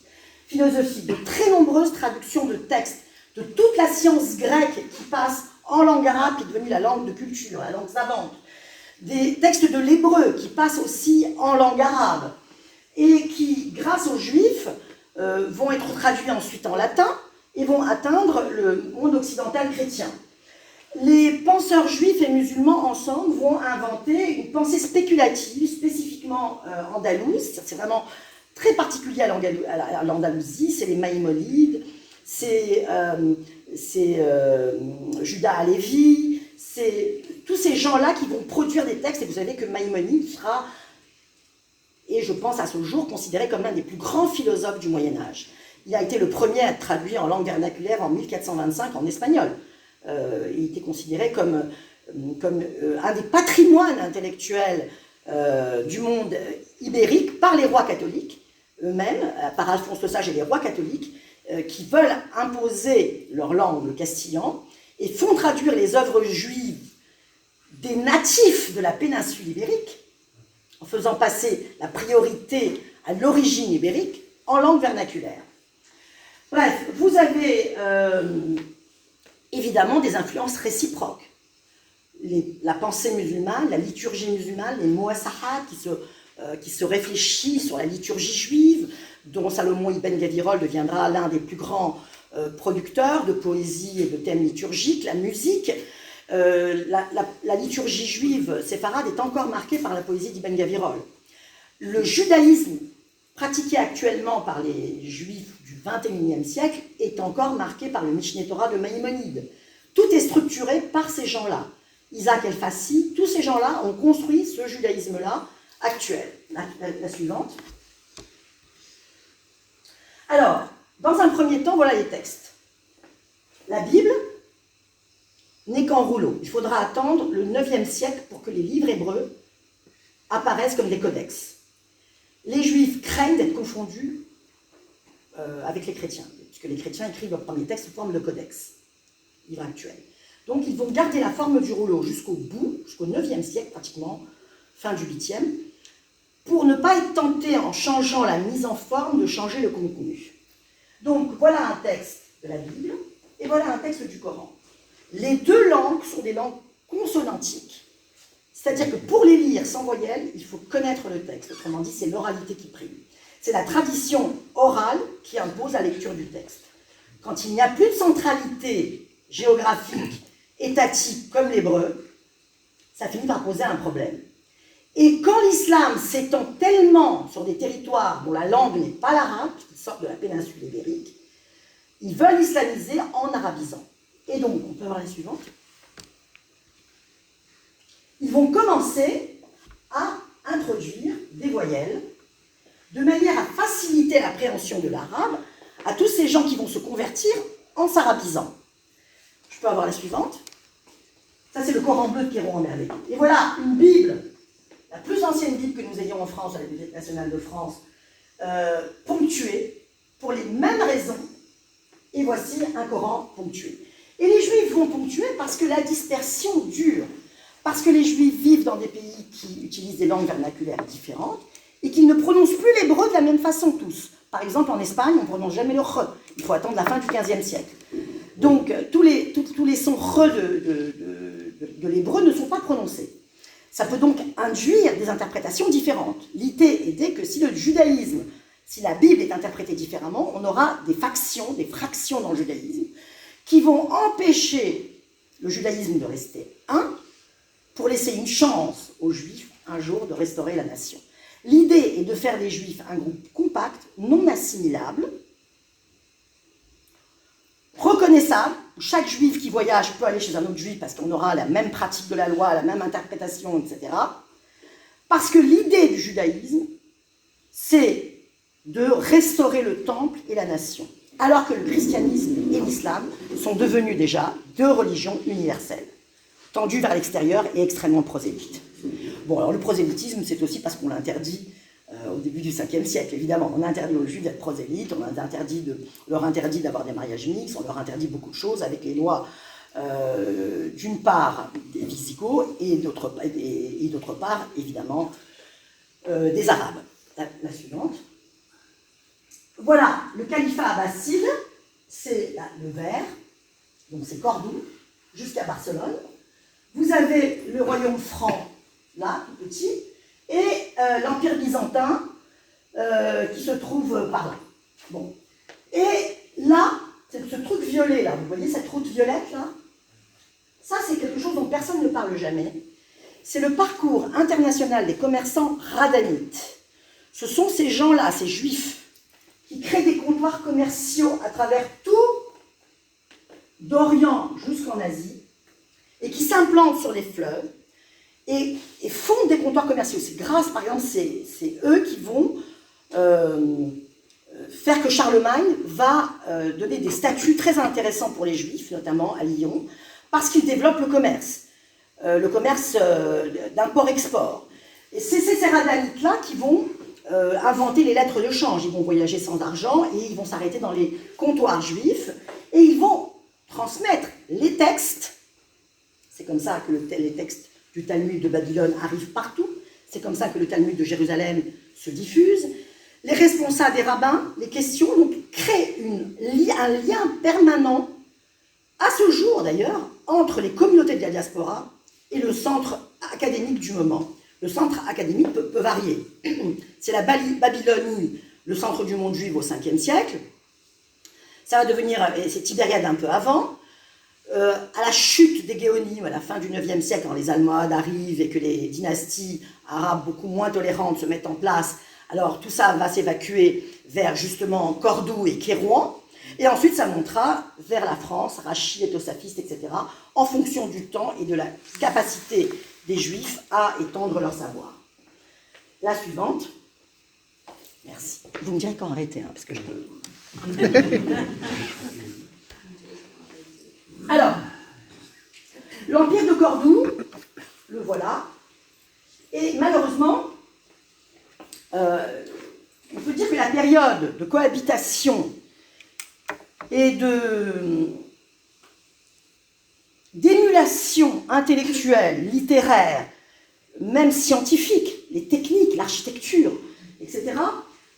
de très nombreuses traductions de textes, de toute la science grecque qui passe en langue arabe, qui est devenue la langue de culture, la langue savante, des textes de l'hébreu qui passent aussi en langue arabe, et qui, grâce aux juifs, vont être traduits ensuite en latin, et vont atteindre le monde occidental chrétien. Les penseurs juifs et musulmans ensemble vont inventer une pensée spéculative, spécifiquement andalouse. C'est vraiment très particulier à l'Andalousie, c'est les Maïmonides, c'est Judas Halévi, c'est tous ces gens-là qui vont produire des textes, et vous savez que Maïmonide sera, et je pense à ce jour, considéré comme l'un des plus grands philosophes du Moyen-Âge. Il a été le premier à être traduit en langue vernaculaire en 1425 en espagnol. Il était considéré comme un des patrimoines intellectuels du monde ibérique par les rois catholiques eux-mêmes, par Alphonse le Sage et les rois catholiques, qui veulent imposer leur langue, le castillan, et font traduire les œuvres juives des natifs de la péninsule ibérique, en faisant passer la priorité à l'origine ibérique en langue vernaculaire. Bref, vous avez évidemment des influences réciproques. La pensée musulmane, la liturgie musulmane, les muassahat qui se réfléchit sur la liturgie juive, dont Salomon Ibn Gavirol deviendra l'un des plus grands producteurs de poésie et de thèmes liturgiques, la musique. La liturgie juive séfarade est encore marquée par la poésie d'Ibn Gavirol. Le judaïsme pratiqué actuellement par les juifs du XXIe siècle est encore marqué par le Mishneh Torah de Maïmonide. Tout est structuré par ces gens-là. Isaac El-Fassi, tous ces gens-là ont construit ce judaïsme-là actuel. La suivante. Alors, dans un premier temps, voilà les textes. La Bible n'est qu'en rouleau. Il faudra attendre le IXe siècle pour que les livres hébreux apparaissent comme des codex. Les Juifs craignent d'être confondus avec les chrétiens, puisque les chrétiens écrivent leur premier texte sous forme de codex, livre actuel. Donc ils vont garder la forme du rouleau jusqu'au bout, jusqu'au IXe siècle pratiquement, fin du 8e, pour ne pas être tentés en changeant la mise en forme de changer le contenu. Donc voilà un texte de la Bible et voilà un texte du Coran. Les deux langues sont des langues consonantiques, c'est-à-dire que pour les lire sans voyelles, il faut connaître le texte. Autrement dit, c'est l'oralité qui prime. C'est la tradition orale qui impose la lecture du texte. Quand il n'y a plus de centralité géographique, étatique comme l'hébreu, ça finit par poser un problème. Et quand l'islam s'étend tellement sur des territoires dont la langue n'est pas l'arabe, qui sortent de la péninsule ibérique, ils veulent islamiser en arabisant. Et donc, on peut voir la suivante. Ils vont commencer à introduire des voyelles de manière à faciliter l'appréhension de l'arabe à tous ces gens qui vont se convertir en s'arabisant. Je peux avoir la suivante. Ça, c'est le Coran bleu de Kérouan Merlet. Et voilà une Bible, la plus ancienne Bible que nous ayons en France, à la Bibliothèque nationale de France, ponctuée pour les mêmes raisons. Et voici un Coran ponctué. Et les Juifs vont ponctuer parce que la dispersion dure, parce que les Juifs vivent dans des pays qui utilisent des langues vernaculaires différentes, et qu'ils ne prononcent plus l'hébreu de la même façon tous. Par exemple, en Espagne, on ne prononce jamais le re. Il faut attendre la fin du XVe siècle. Donc, tous les sons re de l'hébreu ne sont pas prononcés. Ça peut donc induire des interprétations différentes. L'idée était que si le judaïsme, si la Bible est interprétée différemment, on aura des factions, des fractions dans le judaïsme, qui vont empêcher le judaïsme de rester un, pour laisser une chance aux Juifs, un jour, de restaurer la nation. L'idée est de faire des Juifs un groupe compact, non assimilable, reconnaissable. Chaque Juif qui voyage peut aller chez un autre Juif parce qu'on aura la même pratique de la loi, la même interprétation, etc. Parce que l'idée du judaïsme, c'est de restaurer le temple et la nation, alors que le christianisme et l'islam sont devenus déjà deux religions universelles, tendues vers l'extérieur et extrêmement prosélytes. Bon, alors le prosélytisme, c'est aussi parce qu'on l'interdit au début du 5e siècle, évidemment. On a interdit aux Juifs d'être prosélytes, on leur interdit d'avoir des mariages mixtes, on leur interdit beaucoup de choses avec les lois, d'une part, des Visigoths et d'autre part, évidemment, des Arabes. La suivante. Voilà, le califat abbasside, c'est le vert, donc c'est Cordoue, jusqu'à Barcelone. Vous avez le royaume franc, là, tout petit, et l'Empire byzantin, qui se trouve par là. Bon. Et là, ce truc violet, là, vous voyez cette route violette, là? Ça, c'est quelque chose dont personne ne parle jamais. C'est le parcours international des commerçants radhanites. Ce sont ces gens-là, ces juifs, qui créent des comptoirs commerciaux à travers tout, d'Orient jusqu'en Asie, et qui s'implantent sur les fleuves, et fondent des comptoirs commerciaux. C'est grâce, par exemple, c'est eux qui vont faire que Charlemagne va donner des statuts très intéressants pour les Juifs, notamment à Lyon, parce qu'ils développent le commerce d'import-export. Et c'est ces radhanites-là qui vont inventer les lettres de change. Ils vont voyager sans argent et ils vont s'arrêter dans les comptoirs juifs et ils vont transmettre les textes. C'est comme ça que les textes du Talmud de Babylone arrivent partout. C'est comme ça que le Talmud de Jérusalem se diffuse. Les responsables des rabbins, les questions, donc créent un lien permanent, à ce jour d'ailleurs, entre les communautés de la diaspora et le centre académique du moment. Le centre académique peut varier. C'est la Babylonie, le centre du monde juif au 5e siècle. Ça va devenir, c'est Tibériade un peu avant. À la chute des Géonies, à la fin du 9e siècle, quand les Almohades arrivent et que les dynasties arabes beaucoup moins tolérantes se mettent en place, alors tout ça va s'évacuer vers justement Cordoue et Kairouan, et ensuite ça montera vers la France, Rachid et Tossafiste, etc., en fonction du temps et de la capacité des Juifs à étendre leur savoir. La suivante. Merci. Vous me direz quand arrêter, hein, parce que je peux... Alors, l'Empire de Cordoue, le voilà, et malheureusement, on peut dire que la période de cohabitation et d'émulation intellectuelle, littéraire, même scientifique, les techniques, l'architecture, etc.,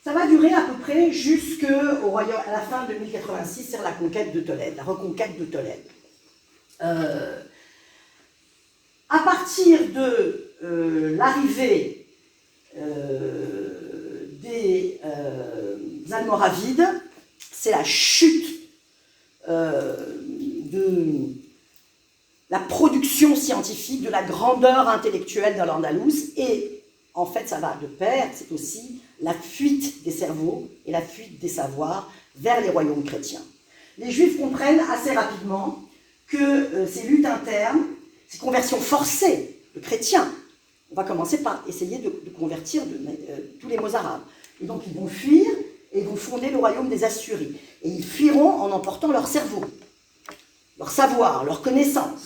ça va durer à peu près jusqu'à la fin de 1086, c'est la conquête de Tolède, la reconquête de Tolède. À partir de l'arrivée des Almoravides, c'est la chute de la production scientifique, de la grandeur intellectuelle de l'Andalouse, et en fait ça va de pair, c'est aussi la fuite des cerveaux et la fuite des savoirs vers les royaumes chrétiens. Les Juifs comprennent assez rapidement que ces luttes internes, ces conversions forcées de chrétiens, on va commencer par essayer de convertir tous les Mozarabes. Et donc ils vont fuir et ils vont fonder le royaume des Assyries. Et ils fuiront en emportant leur cerveau, leur savoir, leur connaissance.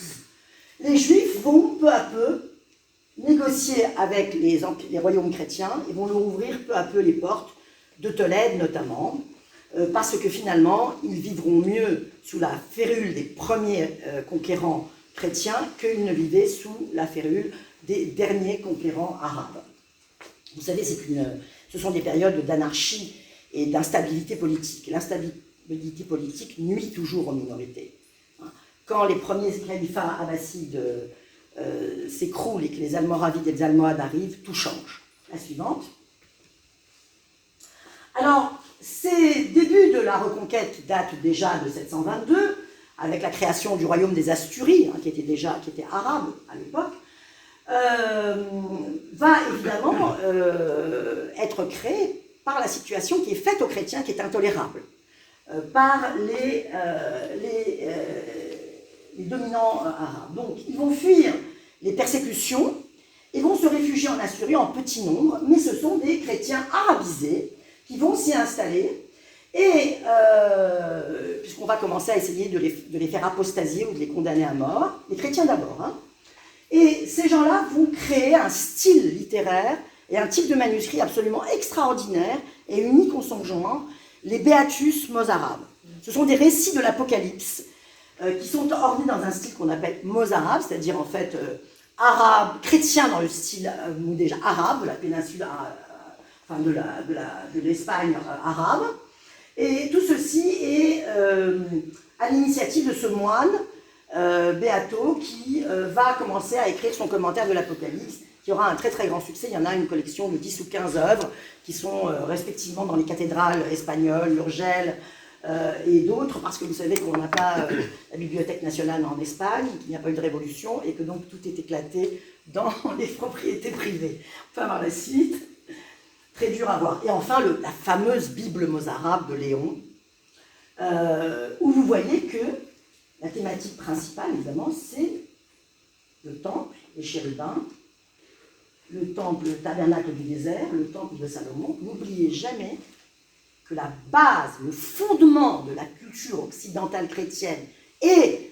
Les Juifs vont peu à peu négocier avec les royaumes chrétiens et vont leur ouvrir peu à peu les portes de Tolède notamment, parce que finalement, ils vivront mieux sous la férule des premiers conquérants chrétiens qu'ils ne vivaient sous la férule des derniers conquérants arabes. Vous savez, ce sont des périodes d'anarchie et d'instabilité politique. L'instabilité politique nuit toujours aux minorités. Quand les premiers califats abbassides s'écroulent et que les Almoravides et les Almohades arrivent, tout change. La suivante. Alors, ces débuts de la Reconquête datent déjà de 722, avec la création du royaume des Asturies, qui était arabe à l'époque, va évidemment être créé par la situation qui est faite aux chrétiens, qui est intolérable, par les dominants arabes. Donc, ils vont fuir les persécutions et vont se réfugier en Asturie en petit nombre, mais ce sont des chrétiens arabisés qui vont s'y installer, et puisqu'on va commencer à essayer de les faire apostasier ou de les condamner à mort, les chrétiens d'abord, et ces gens-là vont créer un style littéraire et un type de manuscrit absolument extraordinaire et unique en son genre, les Beatus mozarabes. Ce sont des récits de l'Apocalypse qui sont ornés dans un style qu'on appelle mozarabe, c'est-à-dire en fait arabe, chrétien dans le style déjà arabe, de la péninsule enfin de l'Espagne arabe. Et tout ceci est à l'initiative de ce moine, Beato, qui va commencer à écrire son commentaire de l'Apocalypse, qui aura un très très grand succès. Il y en a une collection de 10 ou 15 œuvres qui sont respectivement dans les cathédrales espagnoles, Urgell et d'autres, parce que vous savez qu'on n'a pas la Bibliothèque nationale en Espagne, qu'il n'y a pas eu de révolution, et que donc tout est éclaté dans les propriétés privées. On peut avoir la suite. Très dur à voir. Et enfin, la fameuse Bible mozarabe de Léon, où vous voyez que la thématique principale, évidemment, c'est le temple, les chérubins, le temple, le tabernacle du désert, le temple de Salomon. N'oubliez jamais que la base, le fondement de la culture occidentale chrétienne et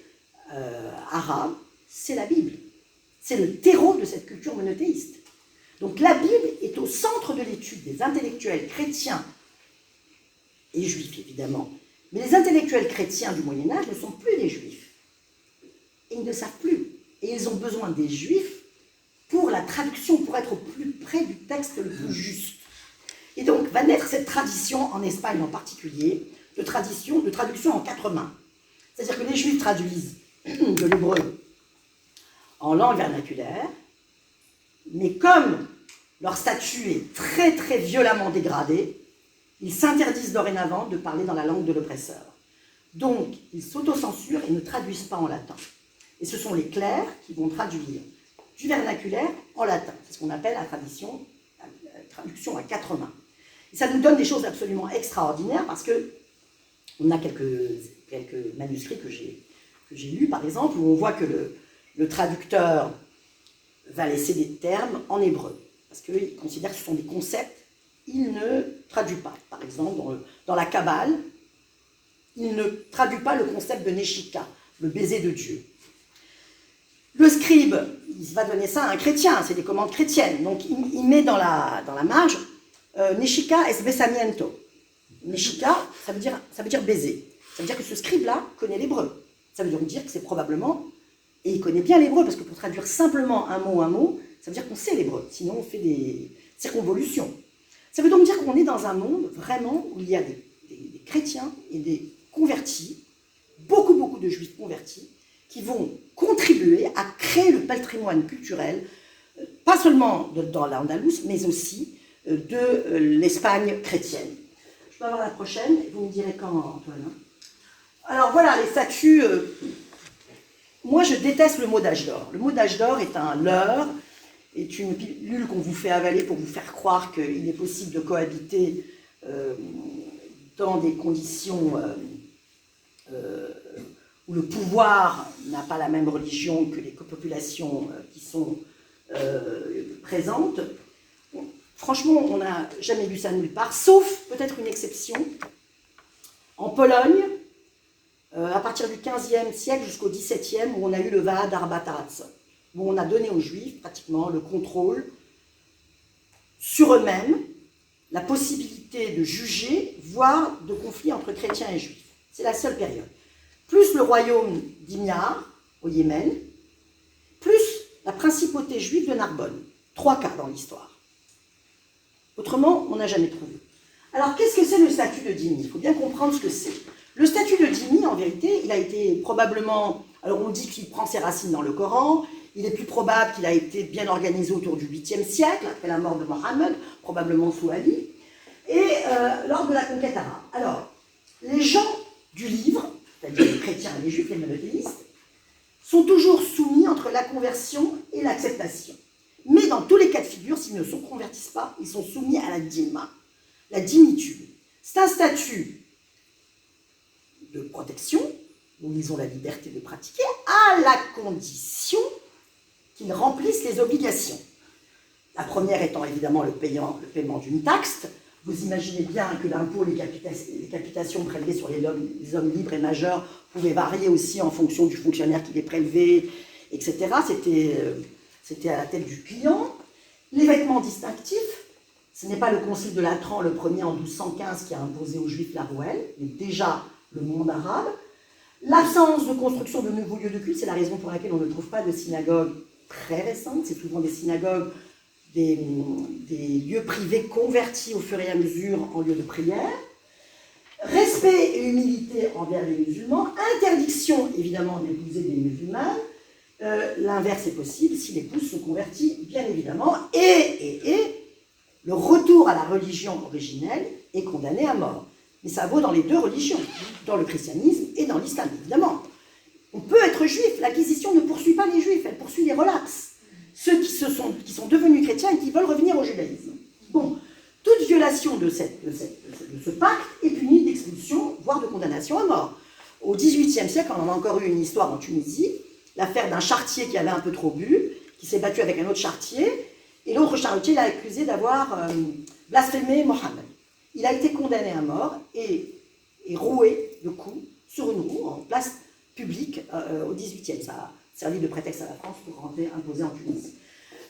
arabe, c'est la Bible. C'est le terreau de cette culture monothéiste. Donc la Bible est au centre de l'étude des intellectuels chrétiens et juifs, évidemment. Mais les intellectuels chrétiens du Moyen-Âge ne sont plus des juifs. Ils ne le savent plus. Et ils ont besoin des juifs pour la traduction, pour être au plus près du texte le plus juste. Et donc va naître cette tradition, en Espagne en particulier, de traduction en 4 mains. C'est-à-dire que les juifs traduisent de l'hébreu en langue vernaculaire, mais comme leur statut est très très violemment dégradé, ils s'interdisent dorénavant de parler dans la langue de l'oppresseur. Donc, ils s'autocensurent et ne traduisent pas en latin. Et ce sont les clercs qui vont traduire du vernaculaire en latin. C'est ce qu'on appelle la traduction à 4 mains. Et ça nous donne des choses absolument extraordinaires parce que on a quelques manuscrits que j'ai lus, par exemple, où on voit que le traducteur va laisser des termes en hébreu, parce qu'il considère que ce sont des concepts, il ne traduit pas. Par exemple, dans la Kabbale, il ne traduit pas le concept de Neshika, le baiser de Dieu. Le scribe, il va donner ça à un chrétien, c'est des commandes chrétiennes, donc il met dans la marge Neshika es besamiento. Neshika, ça veut dire baiser. Ça veut dire que ce scribe-là connaît l'hébreu. Ça veut donc dire que c'est probablement... Et il connaît bien l'hébreu, parce que pour traduire simplement un mot, ça veut dire qu'on sait l'hébreu. Sinon, on fait des circonvolutions. Ça veut donc dire qu'on est dans un monde, vraiment, où il y a des chrétiens et des convertis, beaucoup de juifs convertis, qui vont contribuer à créer le patrimoine culturel, pas seulement dans l'Andalous, mais aussi de l'Espagne chrétienne. Je peux avoir la prochaine, vous me direz quand, Antoine. Alors voilà, les statues... Moi, je déteste le mot d'âge d'or. Le mot d'âge d'or est un leurre, est une pilule qu'on vous fait avaler pour vous faire croire qu'il est possible de cohabiter dans des conditions où le pouvoir n'a pas la même religion que les populations qui sont présentes. Franchement, on n'a jamais vu ça nulle part, sauf peut-être une exception. En Pologne, à partir du XVe siècle jusqu'au XVIIe, où on a eu le Vaad Arbatarz, où on a donné aux Juifs pratiquement le contrôle sur eux-mêmes, la possibilité de juger, voire de conflits entre chrétiens et juifs. C'est la seule période. Plus le royaume d'Himyar, au Yémen, plus la principauté juive de Narbonne. 3 cas dans l'histoire. Autrement, on n'a jamais trouvé. Alors, qu'est-ce que c'est le statut de dhimmi? Il faut bien comprendre ce que c'est. Le statut de dhimmi, en vérité, il a été probablement... Alors, on dit qu'il prend ses racines dans le Coran. Il est plus probable qu'il a été bien organisé autour du 8e siècle, après la mort de Mohammed, probablement sous Ali, et lors de la conquête arabe. Alors, les gens du livre, c'est-à-dire les chrétiens, les juifs, les monothéistes, sont toujours soumis entre la conversion et l'acceptation. Mais dans tous les cas de figure, s'ils ne se convertissent pas, ils sont soumis à la dhimma, la dhimmitude. C'est un statut de protection, où ils ont la liberté de pratiquer, à la condition qu'ils remplissent les obligations. La première étant évidemment le paiement d'une taxe. Vous imaginez bien que l'impôt, les capitations prélevées sur les hommes libres et majeurs pouvaient varier aussi en fonction du fonctionnaire qui les prélevait, etc. C'était à la tête du client. Les vêtements distinctifs, ce n'est pas le concile de Latran, le premier en 1215, qui a imposé aux Juifs la rouelle, mais déjà le monde arabe. L'absence de construction de nouveaux lieux de culte, c'est la raison pour laquelle on ne trouve pas de synagogues très récentes. C'est souvent des synagogues, des lieux privés convertis au fur et à mesure en lieux de prière. Respect et humilité envers les musulmans. Interdiction, évidemment, d'épouser des musulmanes. L'inverse est possible si l'épouse se convertit, bien évidemment. Et le retour à la religion originelle est condamné à mort. Mais ça vaut dans les deux religions, dans le christianisme et dans l'islam, évidemment. On peut être juif, l'Inquisition ne poursuit pas les juifs, elle poursuit les relax. Ceux qui sont devenus chrétiens et qui veulent revenir au judaïsme. Bon, toute violation de ce pacte est punie d'expulsion, voire de condamnation à mort. Au XVIIIe siècle, on en a encore eu une histoire en Tunisie, l'affaire d'un charretier qui avait un peu trop bu, qui s'est battu avec un autre charretier, et l'autre charretier l'a accusé d'avoir blasphémé Mohammed. Il a été condamné à mort et roué de coups sur une roue en place publique au XVIIIe. Ça a servi de prétexte à la France pour rentrer imposé en Tunisie.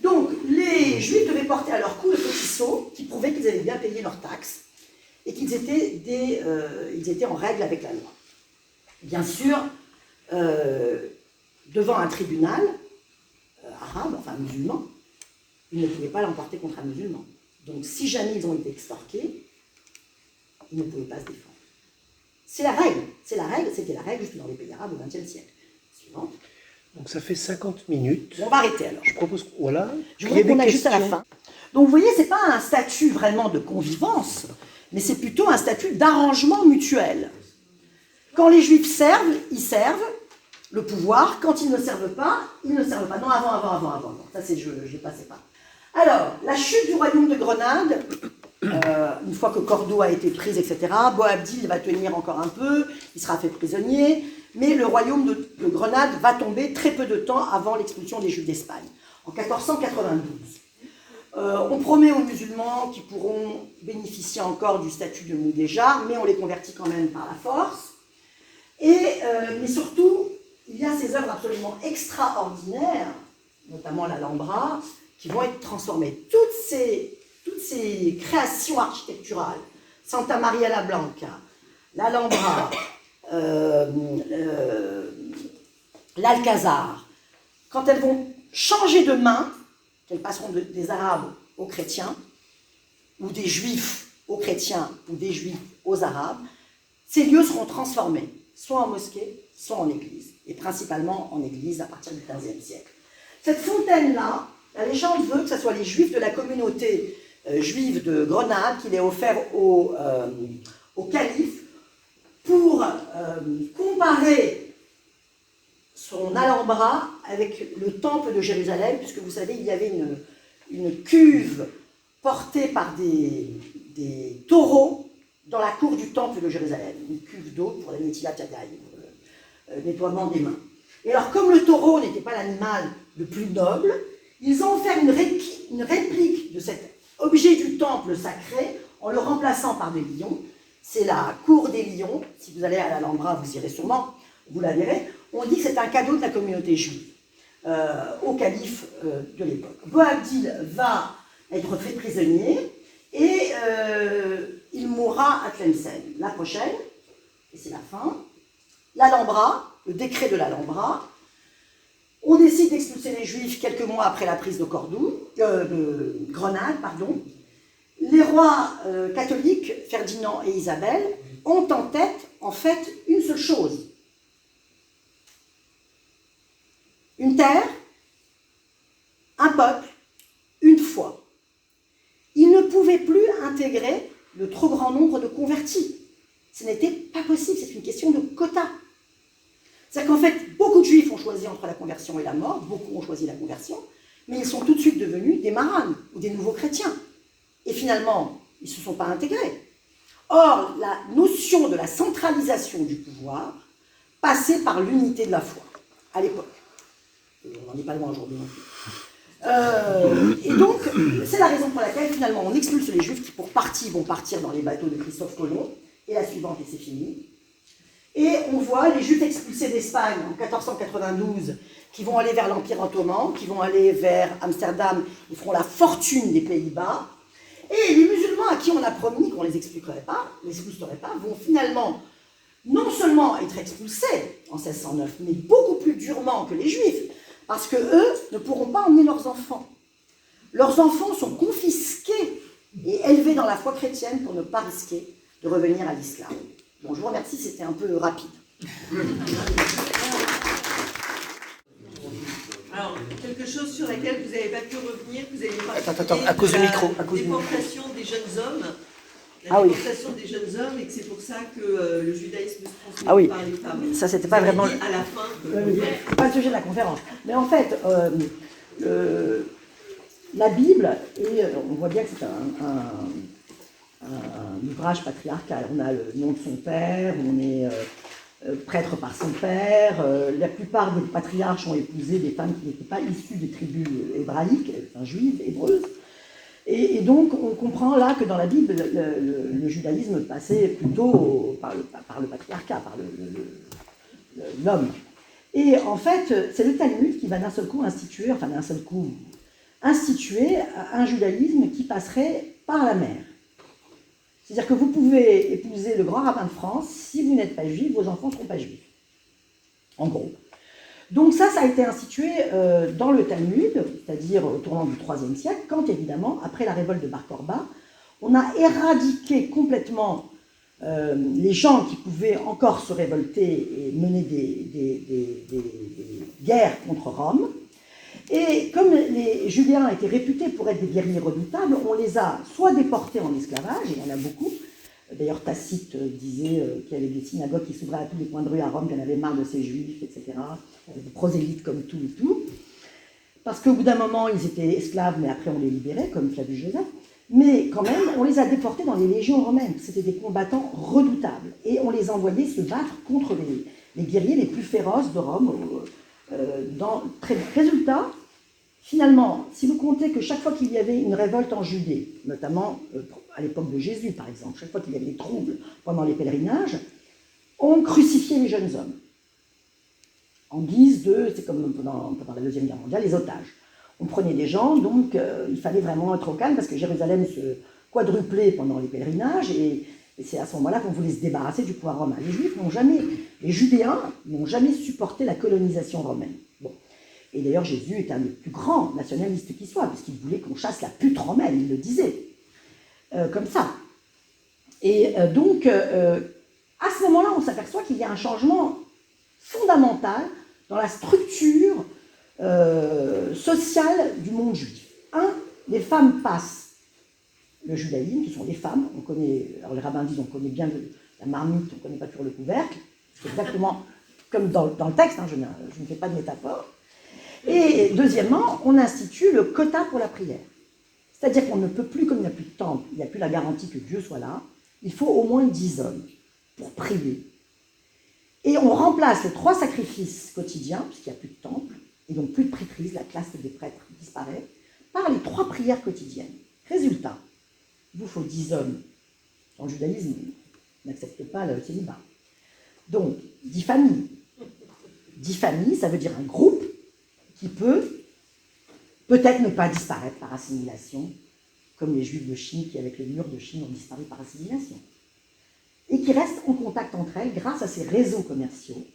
Donc, les Juifs devaient porter à leur cou le petit sceau qui prouvait qu'ils avaient bien payé leurs taxes et qu'ils étaient en règle avec la loi. Bien sûr, devant un tribunal arabe, enfin musulman, ils ne pouvaient pas l'emporter contre un musulman. Donc, si jamais ils ont été extorqués, ils ne pouvaient pas se défendre. C'est la règle, c'était la règle jusque dans les pays arabes au XXe siècle. Suivante.
Donc ça fait 50 minutes.
On va arrêter alors.
Je propose voilà.
Je voudrais qu'on aille juste à la fin. Donc vous voyez, ce n'est pas un statut vraiment de convivence, mais c'est plutôt un statut d'arrangement mutuel. Quand les Juifs servent, ils servent le pouvoir. Quand ils ne servent pas, ils ne servent pas. Non, avant. Ça, je ne passais pas. Alors, la chute du royaume de Grenade, une fois que Cordoue a été prise, etc., Boabdil va tenir encore un peu, il sera fait prisonnier, mais le royaume de Grenade va tomber très peu de temps avant l'expulsion des Juifs d'Espagne, en 1492. On promet aux musulmans qu'ils pourront bénéficier encore du statut de mudéjar, mais on les convertit quand même par la force. Mais surtout, il y a ces œuvres absolument extraordinaires, notamment l'Alhambra, qui vont être transformées. Toutes ces créations architecturales, Santa Maria la Blanca, l'Alhambra, l'Alcazar, quand elles vont changer de main, qu'elles passeront des Arabes aux chrétiens, ou des Juifs aux chrétiens, ou des Juifs aux Arabes, ces lieux seront transformés, soit en mosquée, soit en église, et principalement en église à partir du XVe siècle. Cette fontaine-là, la légende veut que ce soit les Juifs de la communauté juive de Grenade qui l'ait offert au calife pour comparer son Alhambra avec le temple de Jérusalem, puisque vous savez, il y avait une cuve portée par des taureaux dans la cour du temple de Jérusalem, une cuve d'eau pour la Netilat Yadayim, le nettoiement des mains. Et alors, comme le taureau n'était pas l'animal le plus noble, ils ont offert une réplique de cet objet du temple sacré en le remplaçant par des lions. C'est la cour des lions. Si vous allez à l'Alhambra, vous irez sûrement, vous la verrez. On dit que c'est un cadeau de la communauté juive au calife de l'époque. Boabdil va être fait prisonnier et il mourra à Tlemcen. La prochaine, et c'est la fin, l'Alhambra, le décret de l'Alhambra. On décide d'expulser les Juifs quelques mois après la prise de Grenade. Les les rois catholiques, Ferdinand et Isabelle, ont en tête, en fait, une seule chose. Une terre, un peuple, une foi. Ils ne pouvaient plus intégrer le trop grand nombre de convertis. Ce n'était pas possible, c'est une question de quota. C'est-à-dire qu'en fait, beaucoup de juifs ont choisi entre la conversion et la mort, beaucoup ont choisi la conversion, mais ils sont tout de suite devenus des maranes ou des nouveaux chrétiens. Et finalement, ils ne se sont pas intégrés. Or, la notion de la centralisation du pouvoir passait par l'unité de la foi, à l'époque. On n'en est pas loin aujourd'hui non plus. Et donc, c'est la raison pour laquelle, finalement, on expulse les Juifs qui, pour partie, vont partir dans les bateaux de Christophe Colomb, et la suivante, et c'est fini. Et on voit les Juifs expulsés d'Espagne en 1492, qui vont aller vers l'Empire ottoman, qui vont aller vers Amsterdam, ils feront la fortune des Pays-Bas. Et les musulmans à qui on a promis qu'on ne les expulserait pas, vont finalement non seulement être expulsés en 1609, mais beaucoup plus durement que les Juifs, parce qu'eux ne pourront pas emmener leurs enfants. Leurs enfants sont confisqués et élevés dans la foi chrétienne pour ne pas risquer de revenir à l'islam. Bon, je vous remercie, c'était un peu rapide.
Alors, quelque chose sur laquelle vous n'avez pas pu revenir, vous avez parlé
Attends, à cause du micro.
La déportation des jeunes hommes. Déportation des jeunes hommes, et que c'est pour ça que le judaïsme se transmet par les femmes.
Ça, c'était pas vraiment...
à la fin.
C'est pas le sujet de la conférence. Mais en fait, la Bible, et on voit bien que c'est un ouvrage patriarcal. On a le nom de son père, on est prêtre par son père. La plupart des patriarches ont épousé des femmes qui n'étaient pas issues des tribus hébraïques, enfin juives, hébreuses. Et donc, on comprend là que dans la Bible, le judaïsme passait plutôt par le patriarcat, par l'homme. Et en fait, c'est le Talmud qui va d'un seul coup instituer un judaïsme qui passerait par la mer. C'est-à-dire que vous pouvez épouser le grand rabbin de France, si vous n'êtes pas juif, vos enfants ne seront pas juifs. En gros. Donc ça a été institué dans le Talmud, c'est-à-dire au tournant du IIIe siècle, quand évidemment, après la révolte de Bar Korba, on a éradiqué complètement les gens qui pouvaient encore se révolter et mener des guerres contre Rome. Et comme les Judéens étaient réputés pour être des guerriers redoutables, on les a soit déportés en esclavage, et il y en a beaucoup. D'ailleurs, Tacite disait qu'il y avait des synagogues qui s'ouvraient à tous les coins de rue à Rome, qu'il y en avait marre de ces juifs, etc. Il y avait des prosélytes comme tout et tout. Parce qu'au bout d'un moment, ils étaient esclaves, mais après on les libérait, comme Flavius Joseph. Mais quand même, on les a déportés dans les légions romaines. C'était des combattants redoutables. Et on les envoyait se battre contre les guerriers les plus féroces de Rome. Résultat, finalement, si vous comptez que chaque fois qu'il y avait une révolte en Judée, notamment à l'époque de Jésus par exemple, chaque fois qu'il y avait des troubles pendant les pèlerinages, on crucifiait les jeunes hommes. En guise de, c'est comme pendant la Deuxième Guerre mondiale, les otages. On prenait des gens, donc il fallait vraiment être au calme parce que Jérusalem se quadruplait pendant les pèlerinages et c'est à ce moment-là qu'on voulait se débarrasser du pouvoir romain. Les Judéens n'ont jamais supporté la colonisation romaine. Bon. Et d'ailleurs, Jésus est un des plus grands nationalistes qui soit, puisqu'il voulait qu'on chasse la pute romaine, il le disait. Comme ça. Et donc, à ce moment-là, on s'aperçoit qu'il y a un changement fondamental dans la structure sociale du monde juif. Les femmes passent le judaïsme, qui sont des femmes, on connaît, alors les rabbins disent on connaît bien la marmite, on ne connaît pas toujours le couvercle, c'est exactement comme dans le texte, je ne fais pas de métaphore. Et deuxièmement, on institue le quota pour la prière. C'est-à-dire qu'on ne peut plus, comme il n'y a plus de temple, il n'y a plus la garantie que Dieu soit là, il faut au moins 10 hommes pour prier. Et on remplace les 3 sacrifices quotidiens, puisqu'il n'y a plus de temple, et donc plus de prêtrise, la classe des prêtres disparaît, par les 3 prières quotidiennes. Résultat, il vous faut 10 hommes. Dans le judaïsme, on n'accepte pas le célibat. Donc, 10 familles. 10 familles, ça veut dire un groupe qui peut peut-être ne pas disparaître par assimilation, comme les Juifs de Chine qui, avec le mur de Chine, ont disparu par assimilation. Et qui restent en contact entre elles grâce à ces réseaux commerciaux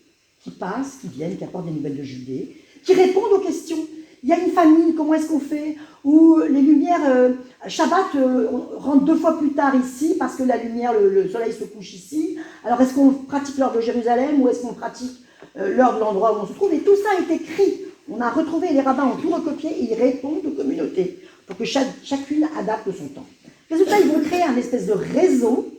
qui passent, qui viennent, qui apportent des nouvelles de Judée, qui répondent aux questions. il y a une famine, comment est-ce qu'on fait? Ou les lumières, Shabbat, on rentre 2 fois plus tard ici parce que la lumière, le soleil se couche ici. Alors est-ce qu'on pratique l'heure de Jérusalem ou est-ce qu'on pratique l'heure de l'endroit où on se trouve? Et tout ça est écrit. On a retrouvé, les rabbins ont tout recopié et ils répondent aux communautés pour que chacune adapte son temps. Résultat, ils vont créer un espèce de réseau.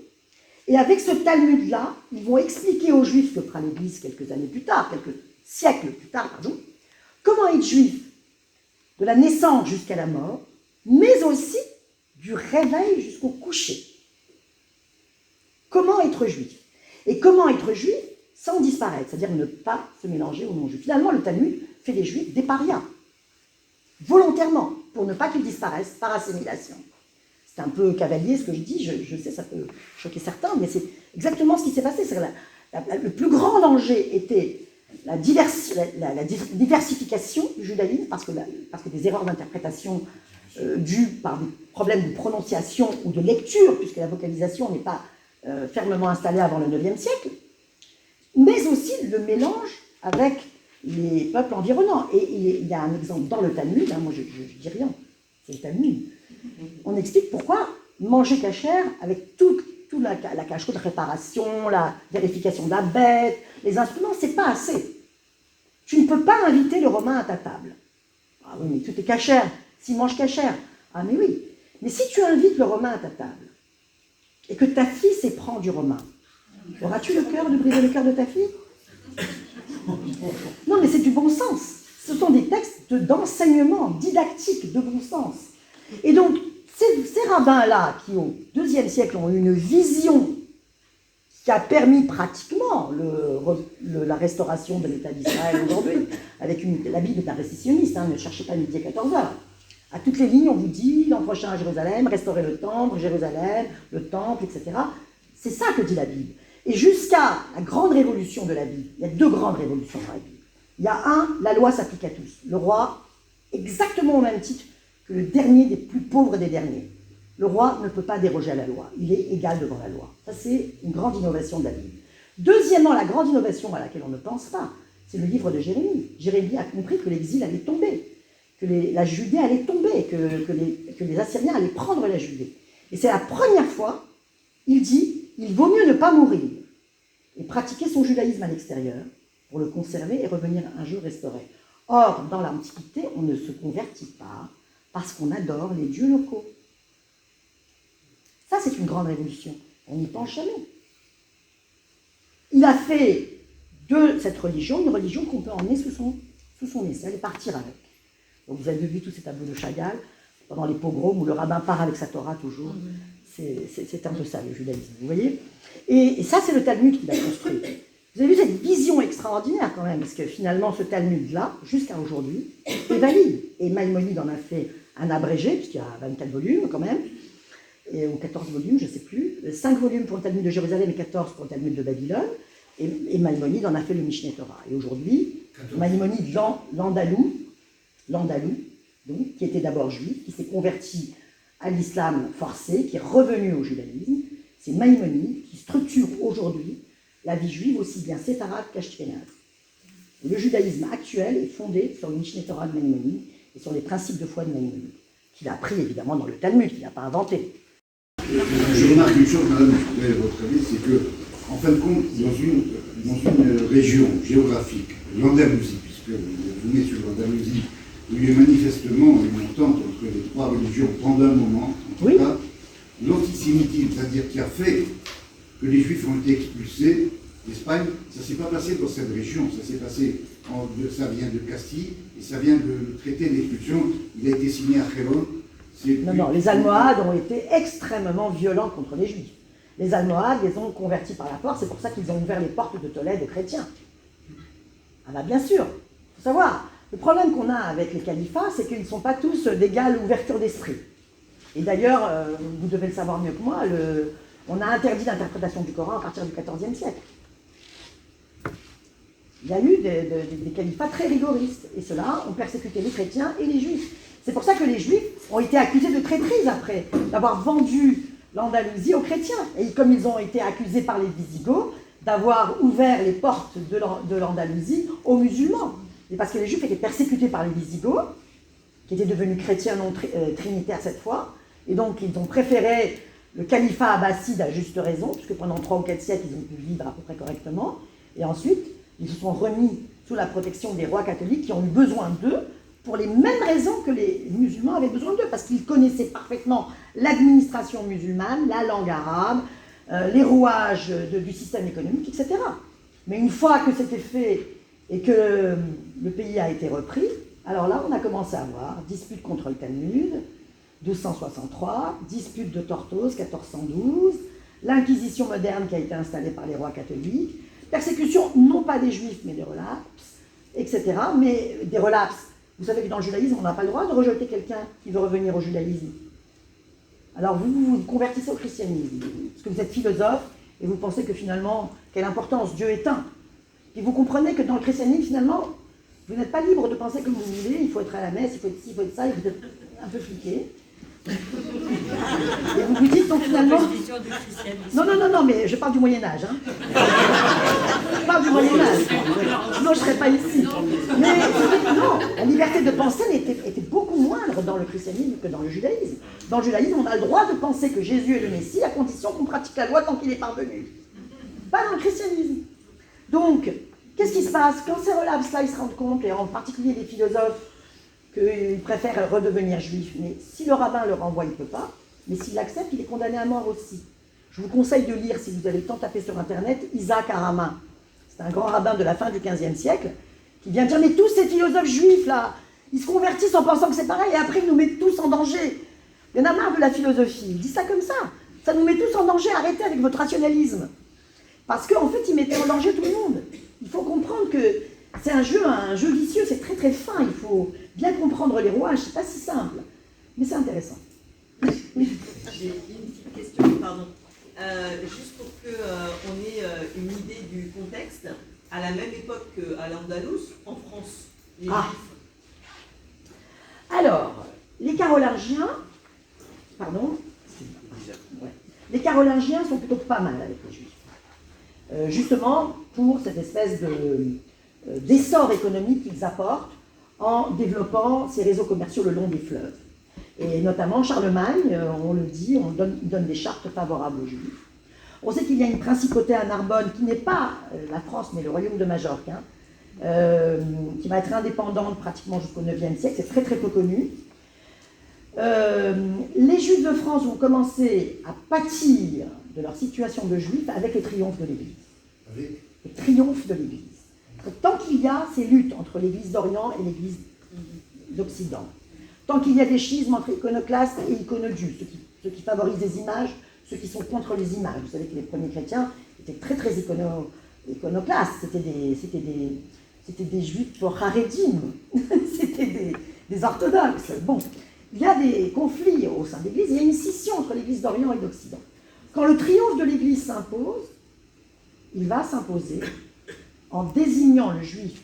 Et avec ce Talmud-là, ils vont expliquer aux Juifs, que fera l'Église quelques années plus tard, quelques siècles plus tard, pardon, comment être juif de la naissance jusqu'à la mort, mais aussi du réveil jusqu'au coucher. Comment être juif? Et comment être juif sans disparaître, c'est-à-dire ne pas se mélanger aux non-juifs. Finalement, le Talmud fait des juifs des parias, volontairement, pour ne pas qu'ils disparaissent par assimilation. C'est un peu cavalier ce que je dis, je sais, ça peut choquer certains, mais c'est exactement ce qui s'est passé. Le plus grand danger était la diversification du judaïsme, parce que des erreurs d'interprétation dues par des problèmes de prononciation ou de lecture, puisque la vocalisation n'est pas fermement installée avant le IXe siècle, mais aussi le mélange avec les peuples environnants. Et il y a un exemple dans le Talmud, hein, moi je dis rien, c'est le Talmud. On explique pourquoi manger cachère avec toute la cacheroute de réparation, la vérification de la bête, les instruments, c'est pas assez. Tu ne peux pas inviter le Romain à ta table. Ah oui, mais tout est cachère. S'il mange cachère. Ah mais oui. Mais si tu invites le Romain à ta table et que ta fille s'éprend du Romain, auras-tu le cœur de briser le cœur de ta fille? Non, mais c'est du bon sens. Ce sont des textes d'enseignement didactique, de bon sens. Et donc, ces rabbins-là, qui au IIe siècle ont eu une vision qui a permis pratiquement la restauration de l'État d'Israël aujourd'hui, avec la Bible est un récessionniste, hein, ne cherchez pas midi à 14h. À toutes les lignes, on vous dit, l'an prochain à Jérusalem, restaurer le temple, Jérusalem, le temple, etc. C'est ça que dit la Bible. Et jusqu'à la grande révolution de la Bible, il y a 2 grandes révolutions dans la Bible. Il y a la loi s'applique à tous. Le roi, exactement au même titre que le dernier des plus pauvres des derniers. Le roi ne peut pas déroger à la loi. Il est égal devant la loi. Ça, c'est une grande innovation de la Bible. Deuxièmement, la grande innovation à laquelle on ne pense pas, c'est le livre de Jérémie. Jérémie a compris que l'exil allait tomber, que la Judée allait tomber, que les Assyriens allaient prendre la Judée. Et c'est la première fois, il dit, il vaut mieux ne pas mourir et pratiquer son judaïsme à l'extérieur pour le conserver et revenir un jour restauré. Or, dans l'Antiquité, on ne se convertit pas parce qu'on adore les dieux locaux. Ça, c'est une grande révolution. On n'y pense jamais. Il a fait de cette religion une religion qu'on peut emmener sous son aisselle et partir avec. Donc, vous avez vu tous ces tableaux de Chagall pendant les pogroms où le rabbin part avec sa Torah toujours. C'est un peu ça, le judaïsme, vous voyez. Et ça, c'est le Talmud qui l'a construit. Vous avez vu cette vision extraordinaire quand même, parce que finalement, ce Talmud-là, jusqu'à aujourd'hui, est valide. Et Maïmonide en a fait un abrégé, puisqu'il y a 24 volumes quand même, ou 14 volumes, je ne sais plus. 5 volumes pour le Talmud de Jérusalem et 14 pour le Talmud de Babylone. Et Maïmonide en a fait le Mishneh Torah. Et aujourd'hui, Maïmonide, l'Andalou, donc, qui était d'abord juif, qui s'est converti à l'islam forcé, qui est revenu au judaïsme, c'est Maïmonide qui structure aujourd'hui la vie juive aussi bien séfarade qu'ashkénaze. Le judaïsme actuel est fondé sur le Mishneh Torah de Maïmonide et sur les principes de foi de Maïmonide, qu'il a pris évidemment dans le Talmud, qu'il n'a pas inventé.
Je remarque une chose, madame, je voudrais votre avis, c'est que, en fin de compte, dans une région géographique, l'Andalousie, puisque vous venez sur l'Andalousie, où il y a manifestement une entente entre les 3 religions pendant un moment, en tout cas, l'antisémitisme, c'est-à-dire qui a fait que les Juifs ont été expulsés d'Espagne, ça ne s'est pas passé dans cette région, ça s'est passé, ça vient de Castille, et ça vient de traité d'expulsion, il a été signé à Gérone.
Non, les Almohades ont été extrêmement violents contre les Juifs. Les Almohades les ont convertis par la force, c'est pour ça qu'ils ont ouvert les portes de Tolède aux chrétiens. Ah bah bien sûr, il faut savoir, le problème qu'on a avec les califats, c'est qu'ils ne sont pas tous d'égale ouverture d'esprit. Et d'ailleurs, vous devez le savoir mieux que moi, on a interdit l'interprétation du Coran à partir du XIVe siècle. Il y a eu des califats très rigoristes, et ceux-là ont persécuté les chrétiens et les juifs. C'est pour ça que les juifs ont été accusés de traîtrise après, d'avoir vendu l'Andalousie aux chrétiens. Et comme ils ont été accusés par les Visigoths, d'avoir ouvert les portes de l'Andalousie aux musulmans. Et parce que les juifs étaient persécutés par les Visigoths, qui étaient devenus chrétiens non trinitaires cette fois, et donc ils ont préféré le califat abbasside à juste raison, puisque pendant 3 ou 4 siècles, ils ont pu vivre à peu près correctement, et ensuite, ils se sont remis sous la protection des rois catholiques qui ont eu besoin d'eux pour les mêmes raisons que les musulmans avaient besoin d'eux, parce qu'ils connaissaient parfaitement l'administration musulmane, la langue arabe, les rouages du système économique, etc. Mais une fois que c'était fait et que le pays a été repris, alors là, on a commencé à voir dispute contre le Talmud, 1263, dispute de Tortosa, 1412, l'inquisition moderne qui a été installée par les rois catholiques, persécution non pas des juifs mais des relapses, etc. Mais des relapses, vous savez que dans le judaïsme, on n'a pas le droit de rejeter quelqu'un qui veut revenir au judaïsme. Alors vous vous convertissez au christianisme, parce que vous êtes philosophe et vous pensez que finalement, quelle importance, Dieu est un. Et vous comprenez que dans le christianisme, finalement, vous n'êtes pas libre de penser comme vous voulez, il faut être à la messe, il faut être ci, il faut être ça, il faut être un peu fliqué. Et vous vous dites donc finalement... Non, mais je parle du Moyen-Âge. Hein. Je parle du Moyen-Âge. Sinon, je ne serais pas ici. Mais non, la liberté de penser était beaucoup moindre dans le christianisme que dans le judaïsme. Dans le judaïsme, on a le droit de penser que Jésus est le Messie à condition qu'on pratique la loi tant qu'il est parvenu. Pas dans le christianisme. Donc, qu'est-ce qui se passe? Quand ces relapses-là, ils se rendent compte, et en particulier les philosophes, qu'ils préfèrent redevenir juifs, mais si le rabbin le renvoie, il ne peut pas, mais s'il accepte, il est condamné à mort aussi. Je vous conseille de lire, si vous avez le temps, taper sur Internet, Isaac Aramin. C'est un grand rabbin de la fin du XVe siècle, qui vient dire, mais tous ces philosophes juifs, là, ils se convertissent en pensant que c'est pareil, et après ils nous mettent tous en danger. Il y en a marre de la philosophie, il dit ça comme ça nous met tous en danger, arrêtez avec votre rationalisme. Parce qu'en fait, ils mettaient en danger tout le monde. Il faut comprendre que c'est un jeu vicieux, c'est très très fin, il faut bien comprendre les rouages, c'est pas si simple, mais c'est intéressant.
J'ai une petite question, pardon. Juste pour qu'on ait une idée du contexte, à la même époque qu'à l'Andalous, en France, les Juifs.
Alors, les Carolingiens, les Carolingiens sont plutôt pas mal avec les Juifs. Justement, pour cette espèce d'essor économique qu'ils apportent en développant ces réseaux commerciaux le long des fleuves. Et notamment Charlemagne, on le dit, il donne des chartes favorables aux Juifs. On sait qu'il y a une principauté à Narbonne qui n'est pas la France, mais le royaume de Majorque, qui va être indépendante pratiquement jusqu'au IXe siècle, c'est très très peu connu. Les Juifs de France vont commencer à pâtir de leur situation de Juifs avec le triomphe de l'Église. Le triomphe de l'Église. Tant qu'il y a ces luttes entre l'Église d'Orient et l'Église d'Occident, tant qu'il y a des schismes entre iconoclastes et iconodus, ceux qui favorisent les images, ceux qui sont contre les images. Vous savez que les premiers chrétiens étaient très très iconoclastes, c'était des juifs pour haredim, c'était des orthodoxes. Bon, il y a des conflits au sein de l'Église, il y a une scission entre l'Église d'Orient et d'Occident. Quand le triomphe de l'Église s'impose, il va s'imposer en désignant le juif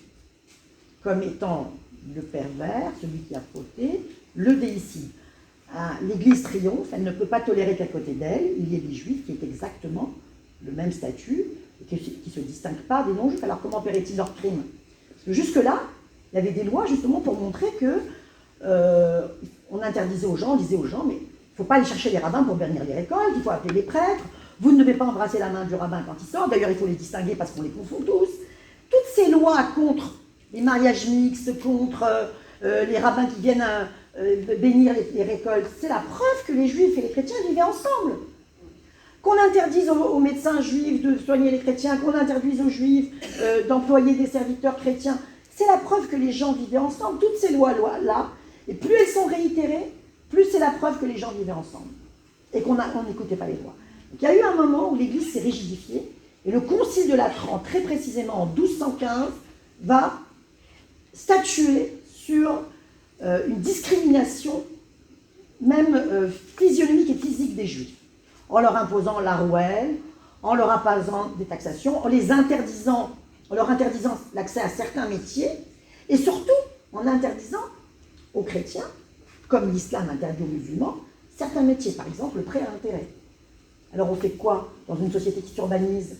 comme étant le pervers, celui qui a fauté, le déicide. L'Église triomphe, elle ne peut pas tolérer qu'à côté d'elle, il y ait des juifs qui aient exactement le même statut et qui ne se distinguent pas des non-juifs. Alors comment paierait-il leur crime? Parce que jusque-là, il y avait des lois justement pour montrer que on interdisait aux gens, on disait aux gens, mais il ne faut pas aller chercher les rabbins pour bernir les récoltes, il faut appeler les prêtres, vous ne devez pas embrasser la main du rabbin quand il sort, d'ailleurs il faut les distinguer parce qu'on les confond tous. Toutes ces lois contre les mariages mixtes, contre les rabbins qui viennent bénir les récoltes, c'est la preuve que les juifs et les chrétiens vivaient ensemble. Qu'on interdise aux médecins juifs de soigner les chrétiens, qu'on interdise aux juifs d'employer des serviteurs chrétiens, c'est la preuve que les gens vivaient ensemble. Toutes ces lois-là, et plus elles sont réitérées, plus c'est la preuve que les gens vivaient ensemble et qu'on n'écoutait pas les lois. Donc, il y a eu un moment où l'Église s'est rigidifiée et le Concile de Latran, très précisément en 1215, va statuer sur une discrimination même physionomique et physique des Juifs, en leur imposant la rouelle, en leur imposant des taxations, en leur interdisant l'accès à certains métiers, et surtout en interdisant aux chrétiens, comme l'islam interdit aux musulmans, certains métiers, par exemple le prêt à intérêt. Alors on fait quoi dans une société qui s'urbanise?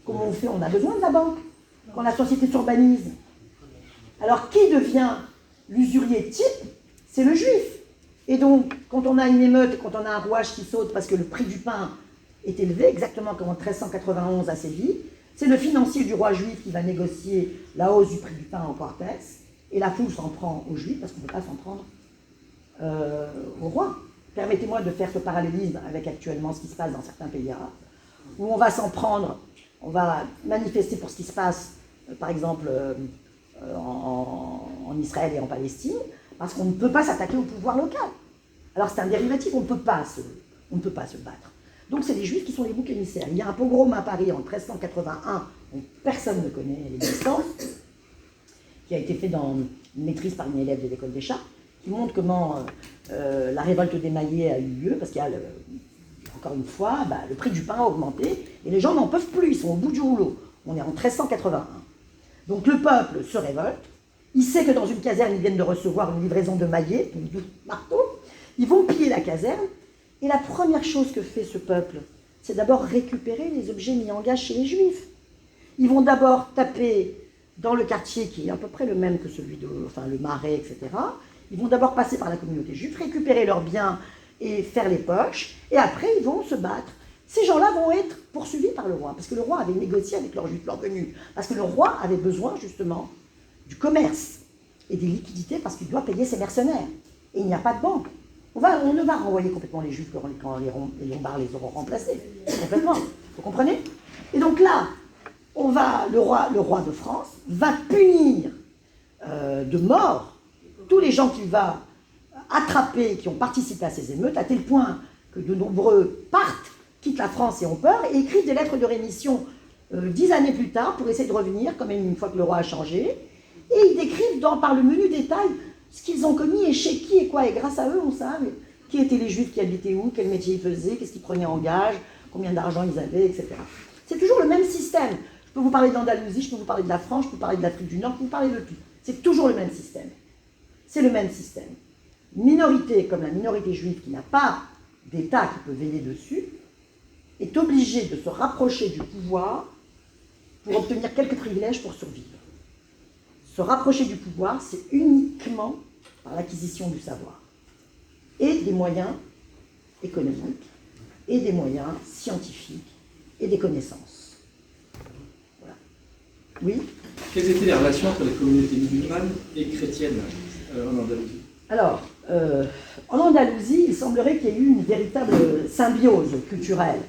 Comment on fait? On a besoin de la banque quand la société s'urbanise. Alors qui devient l'usurier type? c'est le juif. Et donc, quand on a une émeute et quand on a un rouage qui saute parce que le prix du pain est élevé, exactement comme en 1391 à Séville, c'est le financier du roi juif qui va négocier la hausse du prix du pain en Cortés, et la foule s'en prend aux juifs parce qu'on ne peut pas s'en prendre au roi. Permettez-moi de faire ce parallélisme avec actuellement ce qui se passe dans certains pays arabes, où on va s'en prendre, on va manifester pour ce qui se passe, par exemple, en Israël et en Palestine, parce qu'on ne peut pas s'attaquer au pouvoir local. Alors c'est un dérivatif, on ne peut pas se battre. Donc c'est les Juifs qui sont les boucs émissaires. Il y a un pogrom à Paris en 1381, dont personne ne connaît l'existence, qui a été fait dans une maîtrise par une élève de l'école des Chats, qui montre comment la révolte des Maillets a eu lieu, parce qu'il y a, encore une fois, le prix du pain a augmenté, et les gens n'en peuvent plus, ils sont au bout du rouleau. On est en 1381. Donc le peuple se révolte, il sait que dans une caserne, ils viennent de recevoir une livraison de maillets, donc de marteaux, ils vont piller la caserne, et la première chose que fait ce peuple, c'est d'abord récupérer les objets mis en gage chez les Juifs. Ils vont d'abord taper dans le quartier qui est à peu près le même que celui de, le Marais, etc. Ils vont d'abord passer par la communauté juive, récupérer leurs biens et faire les poches, et après ils vont se battre. Ces gens-là vont être poursuivis par le roi, parce que le roi avait négocié avec leurs juifs leur venue, parce que le roi avait besoin justement du commerce et des liquidités, parce qu'il doit payer ses mercenaires. Et il n'y a pas de banque. On ne va renvoyer complètement les Juifs quand les Lombards les auront remplacés. Complètement. Vous comprenez? Et donc là, le roi de France va punir de mort tous les gens qu'il va attraper, qui ont participé à ces émeutes, à tel point que de nombreux partent, quittent la France et ont peur, et écrivent des lettres de rémission 10 années plus tard pour essayer de revenir, quand même une fois que le roi a changé. Et ils décrivent par le menu détail ce qu'ils ont commis et chez qui et quoi. Et grâce à eux, on sait qui étaient les Juifs, qui habitaient où, quel métier ils faisaient, qu'est-ce qu'ils prenaient en gage, combien d'argent ils avaient, etc. C'est toujours le même système. Je peux vous parler d'Andalousie, je peux vous parler de la France, je peux vous parler de l'Afrique du Nord, je peux vous parler de tout. C'est toujours le même système. C'est le même système. Une minorité comme la minorité juive qui n'a pas d'État qui peut veiller dessus est obligée de se rapprocher du pouvoir pour obtenir quelques privilèges pour survivre. Se rapprocher du pouvoir, c'est uniquement par l'acquisition du savoir et des moyens économiques et des moyens scientifiques et des connaissances. Voilà. Oui?
Quelles étaient les relations entre les communautés musulmanes et chrétiennes en Andalousie?
Alors, en Andalousie, il semblerait qu'il y ait eu une véritable symbiose culturelle,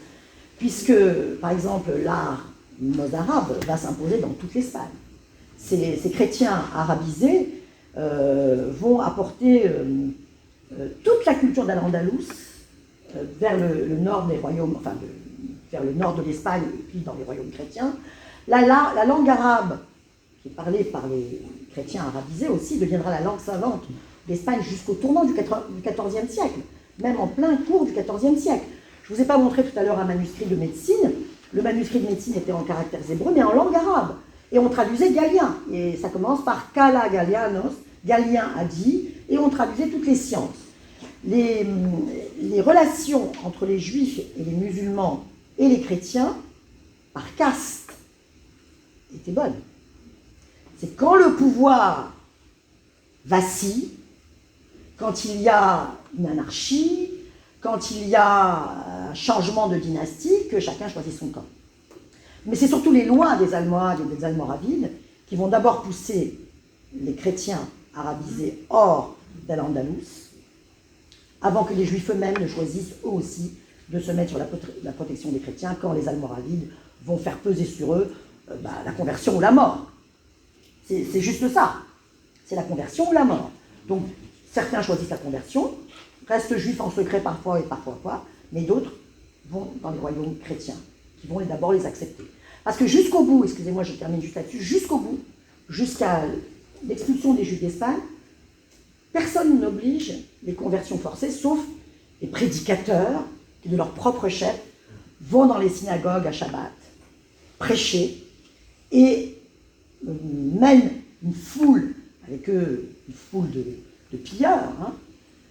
puisque, par exemple, l'art mozarabe va s'imposer dans toute l'Espagne. Ces chrétiens arabisés vont apporter toute la culture d'Al-Andalus vers le nord des royaumes, vers le nord de l'Espagne et puis dans les royaumes chrétiens. La langue arabe, qui est parlée par les chrétiens arabisés aussi, deviendra la langue savante d'Espagne jusqu'au tournant du XIVe siècle, même en plein cours du XIVe siècle. Je ne vous ai pas montré tout à l'heure un manuscrit de médecine. Le manuscrit de médecine était en caractères hébreux, mais en langue arabe. Et on traduisait Galien, et ça commence par Kala Gallianos, Galien a dit, et on traduisait toutes les sciences. Les relations entre les juifs et les musulmans et les chrétiens, par caste, étaient bonnes. C'est quand le pouvoir vacille, quand il y a une anarchie, quand il y a un changement de dynastie, que chacun choisit son camp. Mais c'est surtout les lois des Almohades et des Almoravides qui vont d'abord pousser les chrétiens arabisés hors d'Al-Andalus, avant que les Juifs eux-mêmes ne choisissent eux aussi de se mettre sur la protection des chrétiens, quand les Almoravides vont faire peser sur eux la conversion ou la mort. C'est juste ça. C'est la conversion ou la mort. Donc, certains choisissent la conversion, restent juifs en secret parfois et parfois pas, mais d'autres vont dans les royaumes chrétiens, qui vont d'abord les accepter. Parce que jusqu'au bout, excusez-moi, je termine juste là-dessus, jusqu'au bout, jusqu'à l'expulsion des Juifs d'Espagne, personne n'oblige les conversions forcées, sauf les prédicateurs qui, de leur propre chef, vont dans les synagogues à Shabbat, prêcher, et mènent une foule, avec eux, une foule de pilleurs,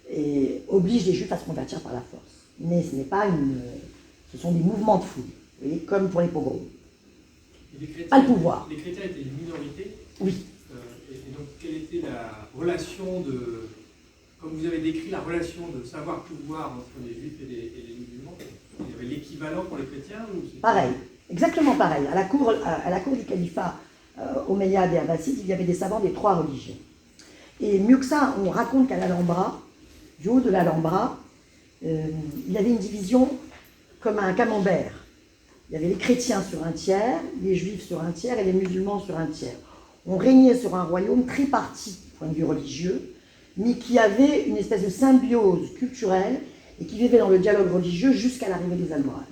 et obligent les Juifs à se convertir par la force. Mais ce n'est pas ce sont des mouvements de foule, vous voyez, comme pour les pogroms. Pas le pouvoir.
Les chrétiens étaient une minorité.
Oui.
Et donc, quelle était la relation
comme vous avez décrit la relation de savoir-pouvoir entre les juifs et les musulmans, il y avait l'équivalent pour les chrétiens ou c'est-
Pareil, exactement pareil. À la cour du califat omeyyade et abbasside, il y avait des savants des trois religions. Et mieux que ça, on raconte qu'à l'Alhambra, du haut de l'Alhambra, il y avait une division comme un camembert. Il y avait les chrétiens sur un tiers, les juifs sur un tiers et les musulmans sur un tiers. On régnait sur un royaume tripartite, du point de vue religieux, mais qui avait une espèce de symbiose culturelle et qui vivait dans le dialogue religieux jusqu'à l'arrivée des Almohades.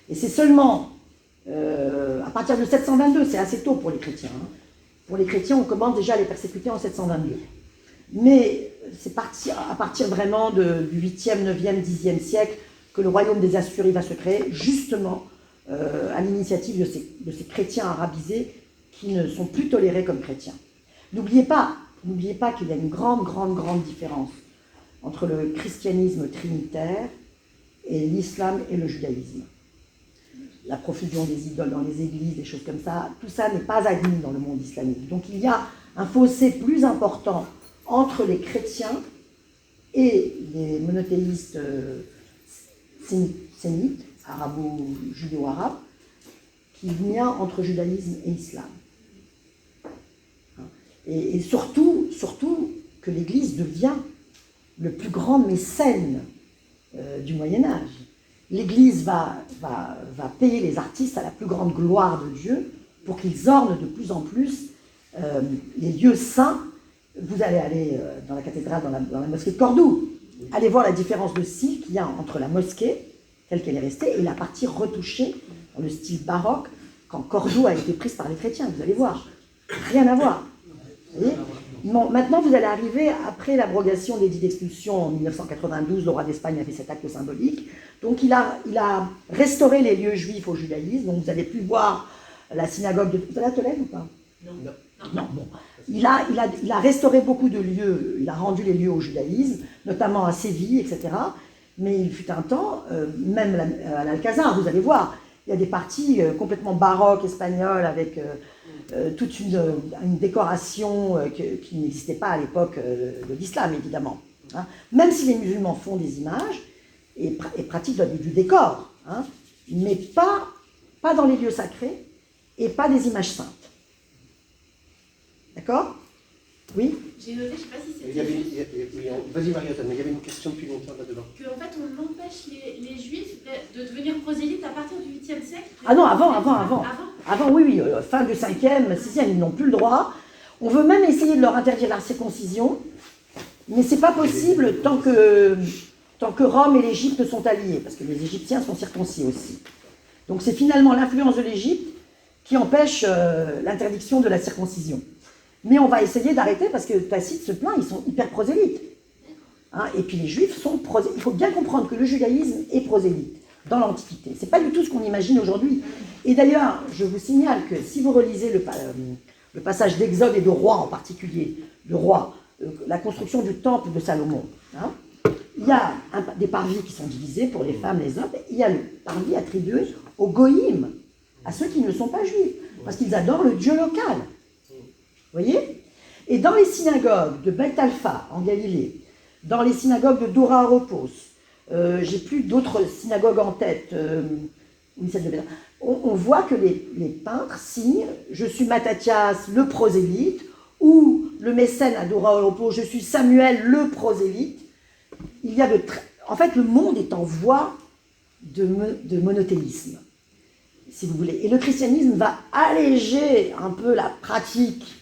Et c'est seulement à partir de 722, c'est assez tôt pour les chrétiens. Hein. Pour les chrétiens, on commence déjà à les persécuter en 722. Mais c'est à partir vraiment du 8e, 9e, 10e siècle que le royaume des Assuris va se créer, justement à l'initiative de ces chrétiens arabisés qui ne sont plus tolérés comme chrétiens. N'oubliez pas qu'il y a une grande différence entre le christianisme trinitaire et l'islam et le judaïsme. La profusion des idoles dans les églises, des choses comme ça, tout ça n'est pas admis dans le monde islamique. Donc il y a un fossé plus important entre les chrétiens et les monothéistes sémites, arabo-judéo-arabes, qu'il y a entre judaïsme et islam. Et surtout que l'Église devient le plus grand mécène du Moyen-Âge. L'Église va payer les artistes à la plus grande gloire de Dieu pour qu'ils ornent de plus en plus les lieux saints. Vous allez aller dans la cathédrale, dans la mosquée de Cordoue. Allez voir la différence de style qu'il y a entre la mosquée, telle qu'elle est restée, et la partie retouchée, dans le style baroque, quand Cordoue a été prise par les chrétiens. Vous allez voir. Rien à voir. Vous voyez ? Bon, maintenant, vous allez arriver après l'abrogation des dits d'expulsion en 1992. Le roi d'Espagne a fait cet acte symbolique. Donc, il a restauré les lieux juifs au judaïsme. Donc, vous allez plus voir la synagogue de... Vous allez à Tolède ou pas ? Non, bon. Il a restauré beaucoup de lieux. Il a rendu les lieux au judaïsme, notamment à Séville, etc. Mais il fut un temps, même à l'Alcazar, vous allez voir, il y a des parties complètement baroques, espagnoles, avec... toute une décoration qui n'existait pas à l'époque de l'islam, évidemment. Hein. Même si les musulmans font des images et pratiquent du décor, hein, mais pas dans les lieux sacrés et pas des images saintes. D'accord ? Oui ?
J'ai noté, je ne sais pas si
Il y
c'était
avait,
juste,
vas-y Mariette, mais il y avait une question depuis longtemps là-dedans.
qu'en fait on empêche les juifs de devenir prosélytes à partir du 8e siècle.
Ah non, avant, oui, fin du 5e, 6e, ils n'ont plus le droit. On veut même essayer de leur interdire la circoncision, mais c'est pas possible tant que Rome et l'Égypte sont alliés, parce que les Égyptiens sont circoncis aussi. Donc c'est finalement l'influence de l'Égypte qui empêche l'interdiction de la circoncision. Mais on va essayer d'arrêter parce que Tacite se plaint, ils sont hyper prosélytes. Hein, et puis les Juifs sont prosélytes. Il faut bien comprendre que le judaïsme est prosélyte dans l'Antiquité. Ce n'est pas du tout ce qu'on imagine aujourd'hui. Et d'ailleurs, je vous signale que si vous relisez le passage d'Exode et de Roi en particulier, de Roi, la construction du temple de Salomon, hein, il y a des parvis qui sont divisés pour les femmes, les hommes, et il y a le parvis attribué aux goïms, à ceux qui ne sont pas juifs, parce qu'ils adorent le Dieu local. Vous voyez ? Et dans les synagogues de Beth Alpha, en Galilée, dans les synagogues de Dora Oropos, j'ai plus d'autres synagogues en tête, on voit que les peintres signent « Je suis Mattathias, le prosélyte » ou le mécène à Dora Oropos « Je suis Samuel, le prosélyte ». Il y a en fait, le monde est en voie de monothéisme, si vous voulez. Et le christianisme va alléger un peu la pratique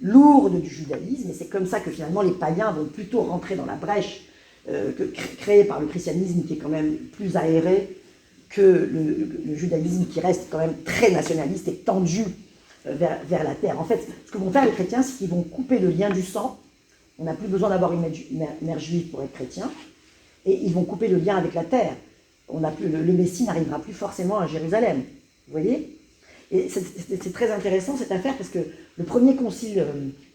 lourde du judaïsme, et c'est comme ça que finalement les païens vont plutôt rentrer dans la brèche créée par le christianisme, qui est quand même plus aéré que le judaïsme, qui reste quand même très nationaliste et tendu vers la terre. En fait, ce que vont faire les chrétiens, c'est qu'ils vont couper le lien du sang. On n'a plus besoin d'avoir une mère juive pour être chrétien, et ils vont couper le lien avec la terre. Le Messie n'arrivera plus forcément à Jérusalem. Vous voyez ? Et c'est très intéressant cette affaire, parce que le premier concile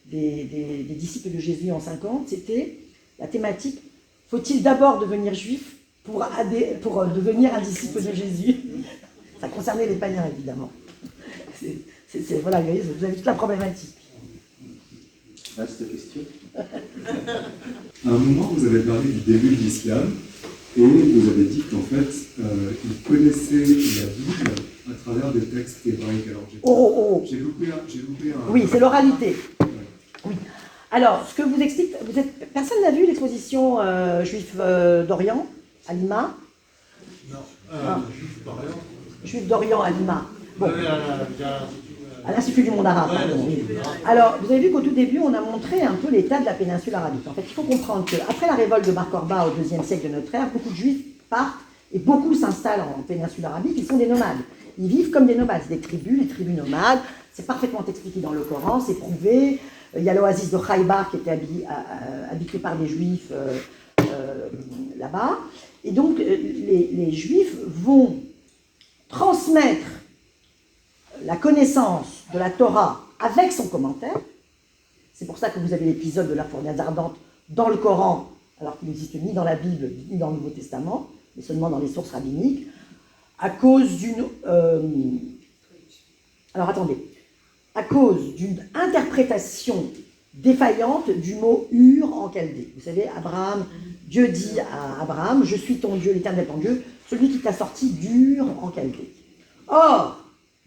des disciples de Jésus en 50, c'était la thématique « Faut-il d'abord devenir juif pour devenir un disciple de Jésus ?» Ça concernait les païens, évidemment. Voilà, vous avez toute la problématique.
Vaste question.
À un moment, vous avez parlé du début de l'islam et vous avez dit qu'en fait, ils connaissaient la Bible à travers des textes hébraïques. Alors, j'ai loupé un...
Oui, c'est l'oralité. Oui. Alors, ce que vous explique, personne n'a vu l'exposition Juifs d'Orient à Lima?
Non, Juifs d'Orient.
Juifs d'Orient à Lima. Bon. À l'Institut du monde arabe. Pardon, oui. Alors, vous avez vu qu'au tout début, on a montré un peu l'état de la péninsule arabique. En fait, il faut comprendre qu'après la révolte de Bar Korba au IIe siècle de notre ère, beaucoup de Juifs partent et beaucoup s'installent en péninsule arabique. Ils sont des nomades. Ils vivent comme des nomades, c'est des tribus, les tribus nomades. C'est parfaitement expliqué dans le Coran, c'est prouvé. Il y a l'oasis de Khaybar qui était habité par des Juifs là-bas. Et donc, les Juifs vont transmettre la connaissance de la Torah avec son commentaire. C'est pour ça que vous avez l'épisode de la fournaise ardente dans le Coran, alors qu'il n'existe ni dans la Bible, ni dans le Nouveau Testament, mais seulement dans les sources rabbiniques, à cause d'une... alors attendez. À cause d'une interprétation défaillante du mot « Ur » en chaldée. Vous savez, Dieu dit à Abraham « Je suis ton Dieu, l'Éternel ton Dieu, celui qui t'a sorti d'Ur en chaldée. » Or,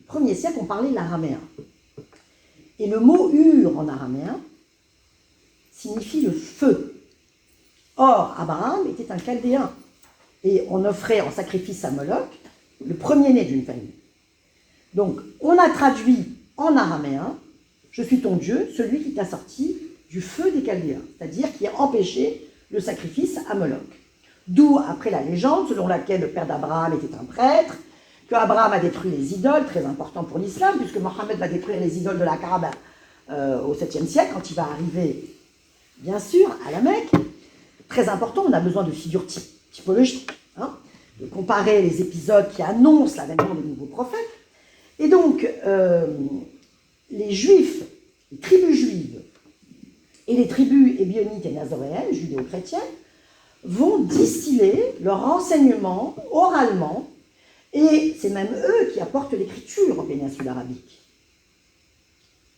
au 1er siècle, on parlait l'araméen. Et le mot « Ur » en araméen signifie le feu. Or, Abraham était un chaldéen. Et on offrait en sacrifice à Moloch le premier-né d'une famille. Donc, on a traduit en araméen « Je suis ton Dieu, celui qui t'a sorti du feu des Chaldéens », c'est-à-dire qui a empêché le sacrifice à Moloch. D'où, après la légende, selon laquelle le père d'Abraham était un prêtre, qu'Abraham a détruit les idoles, très important pour l'islam, puisque Mohammed va détruire les idoles de la Kaaba au 7e siècle, quand il va arriver, bien sûr, à la Mecque. Très important, on a besoin de figures typologiques, hein, de comparer les épisodes qui annoncent l'avènement des nouveaux prophètes. Et donc, les Juifs, les tribus juives et les tribus ébionites et nazoréennes, judéo-chrétiennes, vont distiller leur enseignement oralement, et c'est même eux qui apportent l'écriture en péninsule arabique.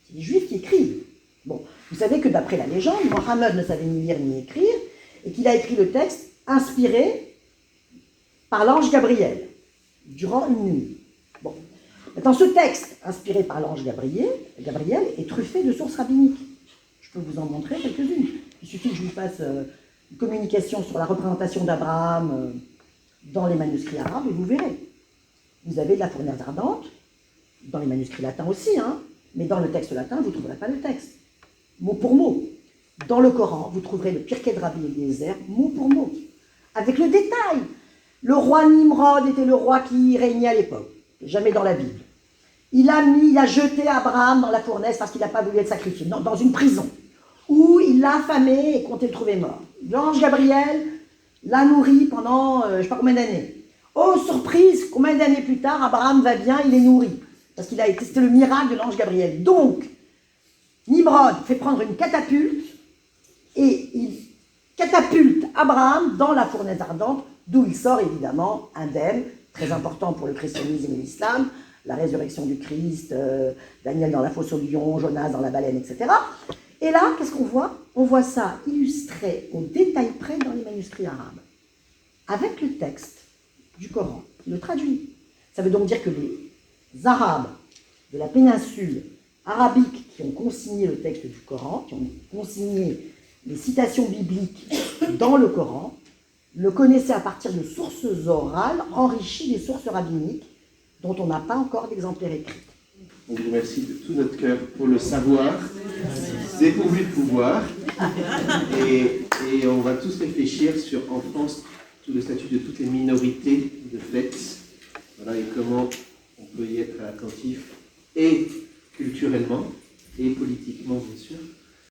C'est les Juifs qui écrivent. Bon, vous savez que d'après la légende, Mohammed ne savait ni lire ni écrire, et qu'il a écrit le texte inspiré par l'ange Gabriel, durant une nuit. Bon. Maintenant, ce texte, inspiré par l'ange Gabriel, est truffé de sources rabbiniques. Je peux vous en montrer quelques-unes. Il suffit que je vous fasse une communication sur la représentation d'Abraham dans les manuscrits arabes, et vous verrez. Vous avez de la fournaise ardente, dans les manuscrits latins aussi, hein, mais dans le texte latin, vous ne trouverez pas le texte. Mot pour mot. Dans le Coran, vous trouverez le Pirkei de Rabbi Eliezer, mot pour mot. Avec le détail. Le roi Nimrod était le roi qui régnait à l'époque. Jamais dans la Bible. Il a jeté Abraham dans la fournaise parce qu'il n'a pas voulu être sacrifié, dans une prison, où il l'a affamé et comptait le trouver mort. L'ange Gabriel l'a nourri pendant je ne sais pas combien d'années. Oh, surprise, combien d'années plus tard, Abraham va bien, il est nourri. Parce qu'il a été, c'était le miracle de l'ange Gabriel. Donc, Nimrod fait prendre une catapulte et il catapulte Abraham dans la fournaise ardente, d'où il sort évidemment indemne, très important pour le christianisme et l'islam, la résurrection du Christ, Daniel dans la fosse au lion, Jonas dans la baleine, etc. Et là, qu'est-ce qu'on voit? On voit ça illustré au détail près dans les manuscrits arabes, avec le texte du Coran, qui le traduit. Ça veut donc dire que les Arabes de la péninsule arabique qui ont consigné le texte du Coran, qui ont consigné les citations bibliques dans le Coran, le connaissaient à partir de sources orales enrichies des sources rabbiniques dont on n'a pas encore d'exemplaires écrits.
On vous remercie de tout notre cœur pour le savoir, dépourvu de pouvoir, et on va tous réfléchir sur, en France, tout le statut de toutes les minorités de fait, voilà, et comment on peut y être attentif, et culturellement, et politiquement, bien sûr.